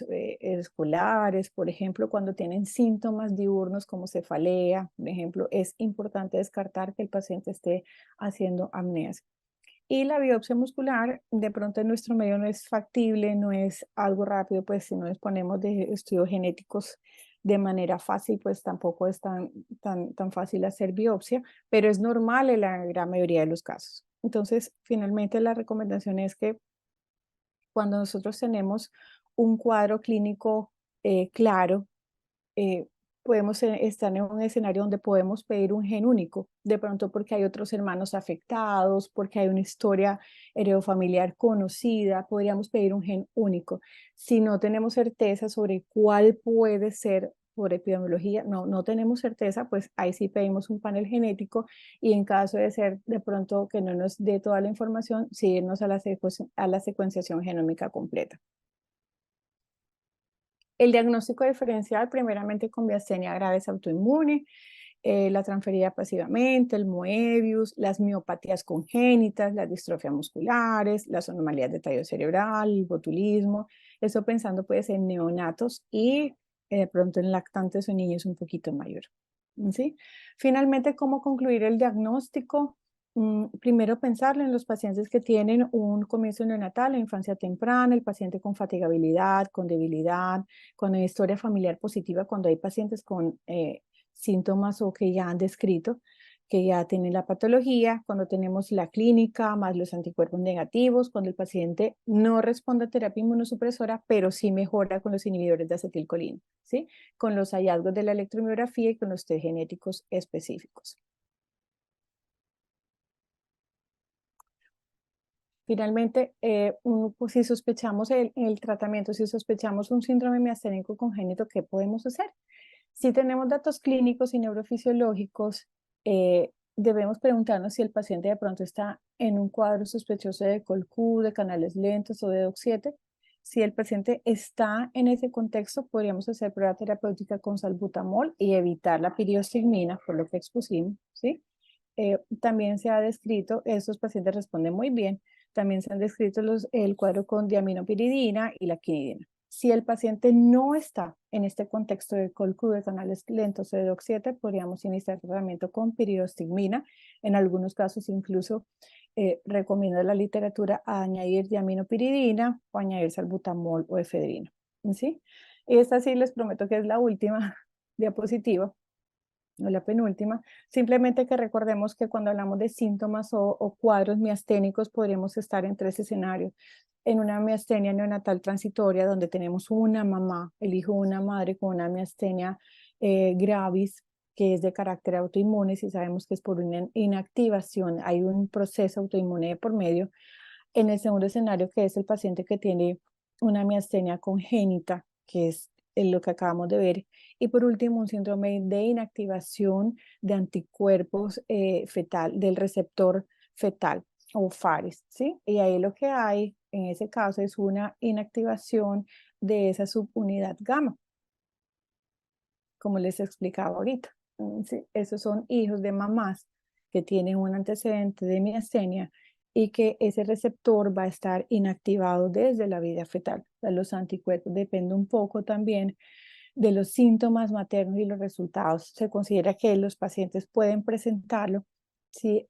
escolares, por ejemplo, cuando tienen síntomas diurnos como cefalea, por ejemplo, es importante descartar que el paciente esté haciendo apneas. Y la biopsia muscular, de pronto en nuestro medio no es factible, no es algo rápido, pues si no disponemos de estudios genéticos de manera fácil, pues tampoco es tan fácil hacer biopsia, pero es normal en la gran mayoría de los casos. Entonces, finalmente la recomendación es que cuando nosotros tenemos un cuadro clínico claro, eh, podemos estar en un escenario donde podemos pedir un gen único, de pronto porque hay otros hermanos afectados, porque hay una historia heredofamiliar conocida, podríamos pedir un gen único. Si no tenemos certeza sobre cuál puede ser por epidemiología, no tenemos certeza, pues ahí sí pedimos un panel genético y en caso de ser de pronto que no nos dé toda la información, sí irnos a la secuenciación genómica completa. El diagnóstico diferencial, primeramente con miastenia graves autoinmune, la transferida pasivamente, el Moebius, las miopatías congénitas, las distrofias musculares, las anomalías de tallo cerebral, el botulismo, eso pensando pues en neonatos y de pronto en lactantes o niños un poquito mayor. ¿Sí? Finalmente, ¿cómo concluir el diagnóstico? Primero pensarlo en los pacientes que tienen un comienzo neonatal, la infancia temprana, el paciente con fatigabilidad, con debilidad, con una historia familiar positiva, cuando hay pacientes con síntomas o que ya han descrito, que ya tienen la patología, cuando tenemos la clínica más los anticuerpos negativos, cuando el paciente no responde a terapia inmunosupresora, pero sí mejora con los inhibidores de acetilcolina, ¿sí? Con los hallazgos de la electromiografía y con los test genéticos específicos. Finalmente, pues si sospechamos el tratamiento, si sospechamos un síndrome miasténico congénito, ¿qué podemos hacer? Si tenemos datos clínicos y neurofisiológicos, debemos preguntarnos si el paciente de pronto está en un cuadro sospechoso de COL-Q, de canales lentos o de DOX7. Si el paciente está en ese contexto, podríamos hacer prueba terapéutica con salbutamol y evitar la piriostigmina, por lo que expusimos, ¿sí? También se ha descrito, estos pacientes responden muy bien, también se han descrito el cuadro con diaminopiridina y la quinidina. Si el paciente no está en este contexto de COL-Q de canales lentos o de DOX7, podríamos iniciar tratamiento con piridostigmina. En algunos casos incluso recomienda la literatura a añadir diaminopiridina o añadir salbutamol o efedrina. ¿Sí? Y esta sí les prometo que es la última diapositiva o la penúltima, simplemente que recordemos que cuando hablamos de síntomas o cuadros miasténicos podríamos estar en tres escenarios. En una miastenia neonatal transitoria donde tenemos una mamá, el hijo de una madre con una miastenia gravis, que es de carácter autoinmune, si sabemos que es por una inactivación, hay un proceso autoinmune por medio. En el segundo escenario, que es el paciente que tiene una miastenia congénita, que es lo que acabamos de ver. Y por último, un síndrome de inactivación de anticuerpos fetal, del receptor fetal o FARES, ¿sí? Y ahí lo que hay en ese caso es una inactivación de esa subunidad gamma, como les explicaba ahorita. ¿Sí? Esos son hijos de mamás que tienen un antecedente de miastenia y que ese receptor va a estar inactivado desde la vida fetal. O sea, los anticuerpos dependen un poco también de los síntomas maternos y los resultados. Se considera que los pacientes pueden presentarlo si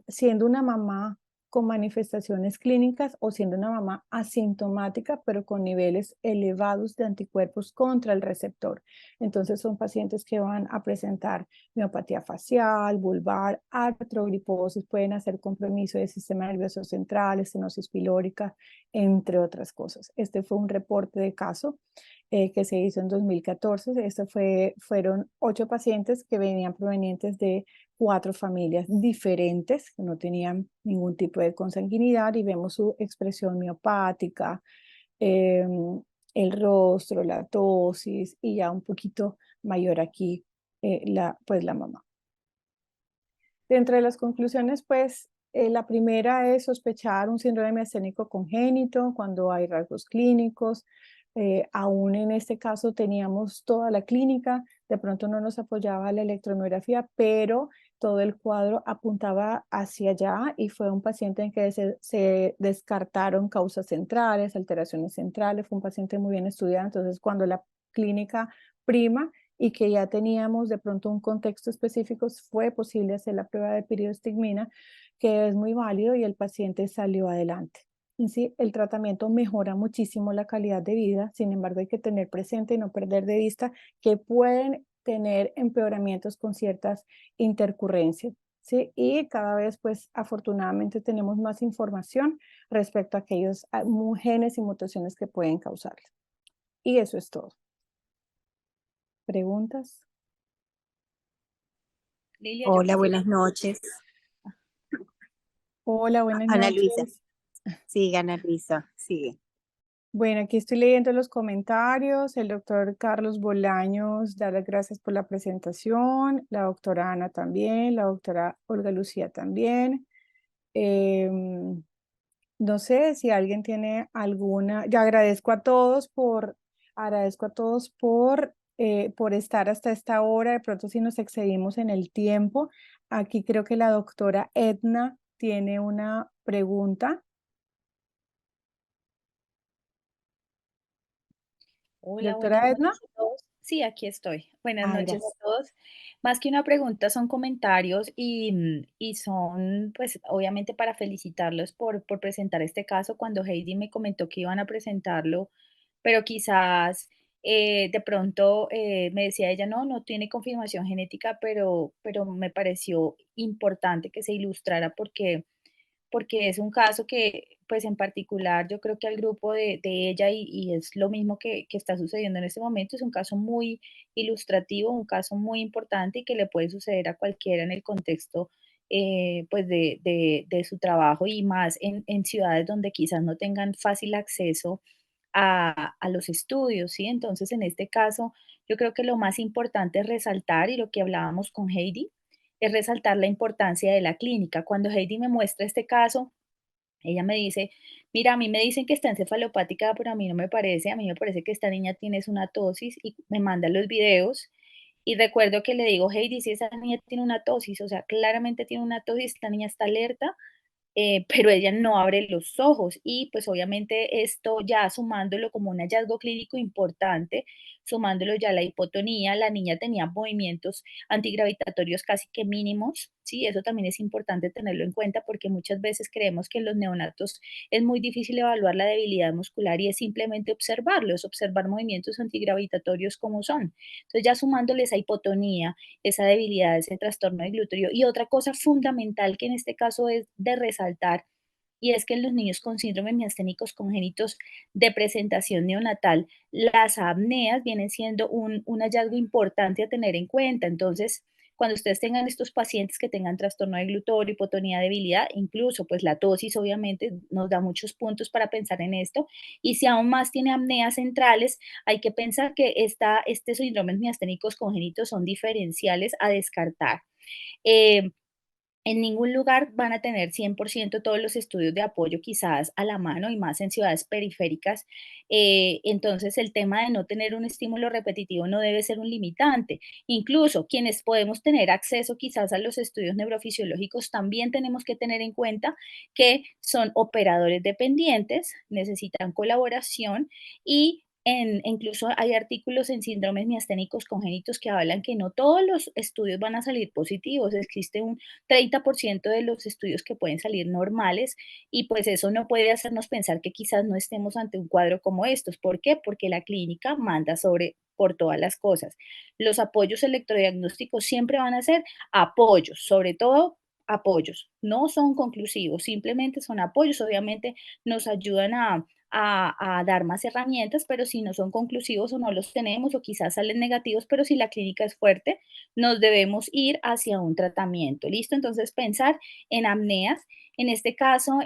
siendo una mamá con manifestaciones clínicas o siendo una mamá asintomática, pero con niveles elevados de anticuerpos contra el receptor. Entonces son pacientes que van a presentar miopatía facial, vulvar, artrogriposis, pueden hacer compromiso del sistema nervioso central, estenosis pilórica, entre otras cosas. Este fue un reporte de caso que se hizo en 2014. Fueron 8 pacientes que venían provenientes de 4 familias diferentes, que no tenían ningún tipo de consanguinidad y vemos su expresión miopática, el rostro, la tosis y ya un poquito mayor aquí, pues la mamá. Dentro de las conclusiones, pues la primera es sospechar un síndrome miasténico congénito cuando hay rasgos clínicos. Aún en este caso teníamos toda la clínica, de pronto no nos apoyaba la electromiografía, pero todo el cuadro apuntaba hacia allá y fue un paciente en que se descartaron causas centrales, alteraciones centrales, fue un paciente muy bien estudiado, entonces cuando la clínica prima y que ya teníamos de pronto un contexto específico, fue posible hacer la prueba de periostigmina, que es muy válido y el paciente salió adelante. En sí, el tratamiento mejora muchísimo la calidad de vida, sin embargo hay que tener presente y no perder de vista que pueden tener empeoramientos con ciertas intercurrencias. ¿Sí? Y cada vez, pues, afortunadamente tenemos más información respecto a aquellos genes y mutaciones que pueden causarlo. Y eso es todo. ¿Preguntas? Lilia, yo Hola, quisiera. buenas noches. Hola, buenas Ana Luisa. noches. Sigue, Ana Luisa, sigue. Bueno, aquí estoy leyendo los comentarios. El doctor Carlos Bolaños da las gracias por la presentación. La doctora Ana también. La doctora Olga Lucía también. No sé si alguien tiene alguna. Yo agradezco a todos por estar hasta esta hora. De pronto, si nos excedimos en el tiempo. Aquí creo que la doctora Edna tiene una pregunta. Hola, buenas Doctora Edna. noches a todos. Sí, aquí estoy. Buenas Ah, noches gracias. a todos. Más que una pregunta, son comentarios y son, pues, obviamente para felicitarlos por presentar este caso. Cuando Heidi me comentó que iban a presentarlo, pero quizás de pronto me decía ella, no, no tiene confirmación genética, pero me pareció importante que se ilustrara porque es un caso que, pues en particular, yo creo que al grupo de ella y es lo mismo que está sucediendo en este momento, es un caso muy ilustrativo, un caso muy importante y que le puede suceder a cualquiera en el contexto pues de su trabajo y más en ciudades donde quizás no tengan fácil acceso a los estudios, ¿sí? Entonces, en este caso, yo creo que lo más importante es resaltar, y lo que hablábamos con Heidi, es resaltar la importancia de la clínica. Cuando Heidi me muestra este caso, ella me dice, mira, a mí me dicen que está encefalopática, pero a mí no me parece, a mí me parece que esta niña tiene es una tosis y me manda los videos. Y recuerdo que le digo, Heidi, si esa niña tiene una tosis, o sea, claramente tiene una tosis, esta niña está alerta, pero ella no abre los ojos y pues obviamente esto ya sumándolo como un hallazgo clínico importante, sumándolo ya a la hipotonía, la niña tenía movimientos antigravitatorios casi que mínimos, ¿sí? Eso también es importante tenerlo en cuenta porque muchas veces creemos que en los neonatos es muy difícil evaluar la debilidad muscular y es simplemente observarlos, observar movimientos antigravitatorios como son. Entonces ya sumándole esa hipotonía, esa debilidad, ese trastorno de glúteo. Y otra cosa fundamental que en este caso es de resaltar, y es que en los niños con síndrome miasténicos congénitos de presentación neonatal, las apneas vienen siendo un hallazgo importante a tener en cuenta. Entonces, cuando ustedes tengan estos pacientes que tengan trastorno de glutorio, hipotonía, debilidad, incluso pues la tosis obviamente nos da muchos puntos para pensar en esto. Y si aún más tiene apneas centrales, hay que pensar que este síndromes miasténicos congénitos son diferenciales a descartar. Eh, en ningún lugar van a tener 100% todos los estudios de apoyo quizás a la mano y más en ciudades periféricas. Entonces, el tema de no tener un estímulo repetitivo no debe ser un limitante. Incluso quienes podemos tener acceso quizás a los estudios neurofisiológicos, también tenemos que tener en cuenta que son operadores dependientes, necesitan colaboración y incluso hay artículos en síndromes miasténicos congénitos que hablan que no todos los estudios van a salir positivos. Existe un 30% de los estudios que pueden salir normales y pues eso no puede hacernos pensar que quizás no estemos ante un cuadro como estos. ¿Por qué? Porque la clínica manda sobre por todas las cosas. Los apoyos electrodiagnósticos siempre van a ser apoyos, sobre todo apoyos, no son conclusivos, simplemente son apoyos, obviamente nos ayudan a dar más herramientas, pero si no son conclusivos o no los tenemos o quizás salen negativos, pero si la clínica es fuerte, nos debemos ir hacia un tratamiento. ¿Listo? Entonces, pensar en apneas. En este caso,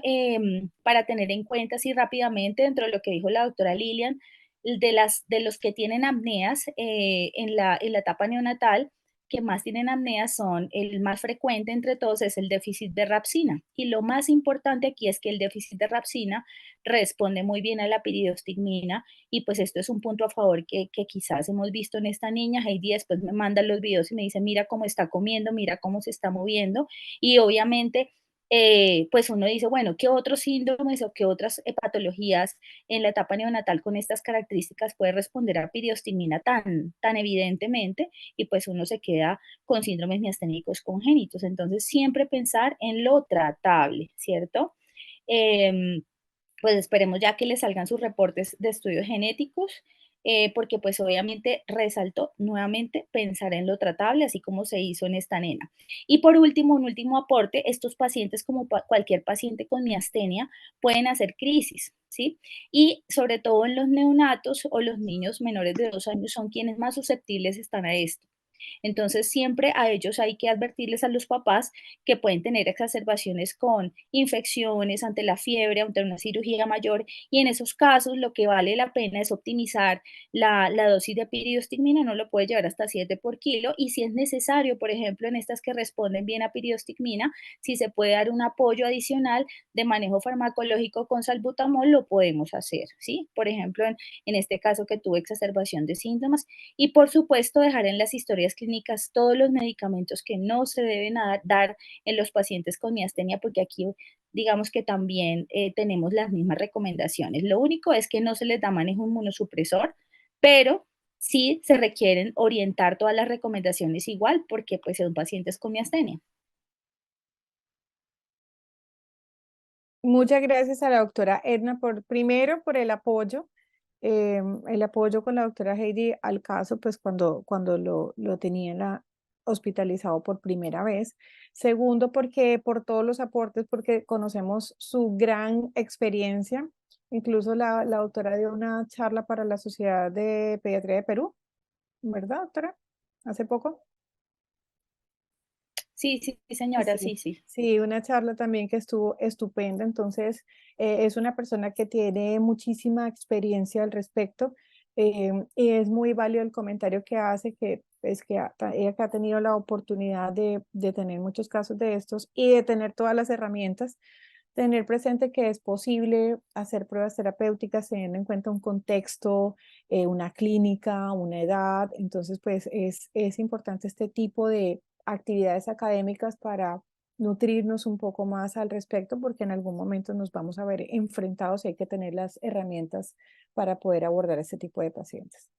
para tener en cuenta así rápidamente, dentro de lo que dijo la doctora Lilian, de los que tienen apneas en la etapa neonatal, que más tienen apneas son, el más frecuente entre todos es el déficit de rapsina. Y lo más importante aquí es que el déficit de rapsina responde muy bien a la piridostigmina y pues esto es un punto a favor que quizás hemos visto en esta niña. Heidi después me manda los videos y me dice, mira cómo está comiendo, mira cómo se está moviendo y obviamente pues uno dice, bueno, ¿qué otros síndromes o qué otras patologías en la etapa neonatal con estas características puede responder a piridostigmina tan evidentemente? Y pues uno se queda con síndromes miasténicos congénitos. Entonces, siempre pensar en lo tratable, ¿cierto? Pues esperemos ya que le salgan sus reportes de estudios genéticos, porque pues obviamente resaltó nuevamente pensar en lo tratable, así como se hizo en esta nena. Y por último, un último aporte, estos pacientes como cualquier paciente con miastenia pueden hacer crisis, ¿sí? Y sobre todo en los neonatos o los niños menores de 2 años son quienes más susceptibles están a esto. Entonces, siempre a ellos hay que advertirles a los papás que pueden tener exacerbaciones con infecciones ante la fiebre, ante una cirugía mayor, y en esos casos lo que vale la pena es optimizar la dosis de piridostigmina, no lo puede llevar hasta 7 por kilo, y si es necesario, por ejemplo, en estas que responden bien a piridostigmina, si se puede dar un apoyo adicional de manejo farmacológico con salbutamol, lo podemos hacer, ¿sí? Por ejemplo, en este caso que tuve exacerbación de síntomas, y por supuesto dejar en las historias clínicas todos los medicamentos que no se deben dar en los pacientes con miastenia, porque aquí digamos que también tenemos las mismas recomendaciones. Lo único es que no se les da manejo inmunosupresor, pero sí se requieren orientar todas las recomendaciones igual, porque pues son pacientes con miastenia. Muchas gracias a la doctora Edna primero por el apoyo con la doctora Heidi al caso, pues cuando lo tenía hospitalizado por primera vez. Segundo, porque por todos los aportes, porque conocemos su gran experiencia. Incluso la doctora dio una charla para la Sociedad de Pediatría de Perú, ¿verdad, doctora? Hace poco. Sí, sí, señora, Sí, sí, sí. sí, una charla también que estuvo estupenda. Entonces, es una persona que tiene muchísima experiencia al respecto, y es muy válido el comentario que hace, que es que ella que ha tenido la oportunidad de tener muchos casos de estos y de tener todas las herramientas, tener presente que es posible hacer pruebas terapéuticas teniendo en cuenta un contexto, una clínica, una edad. Entonces, pues es importante este tipo de actividades académicas para nutrirnos un poco más al respecto, porque en algún momento nos vamos a ver enfrentados y hay que tener las herramientas para poder abordar este tipo de pacientes.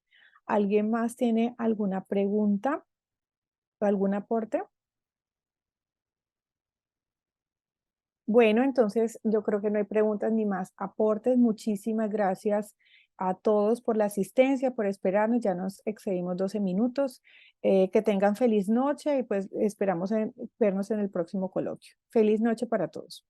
¿Alguien más tiene alguna pregunta o algún aporte? Bueno, entonces yo creo que no hay preguntas ni más aportes. Muchísimas gracias a todos por la asistencia, por esperarnos. Ya nos excedimos 12 minutos. Que tengan feliz noche y pues esperamos vernos en el próximo coloquio. Feliz noche para todos.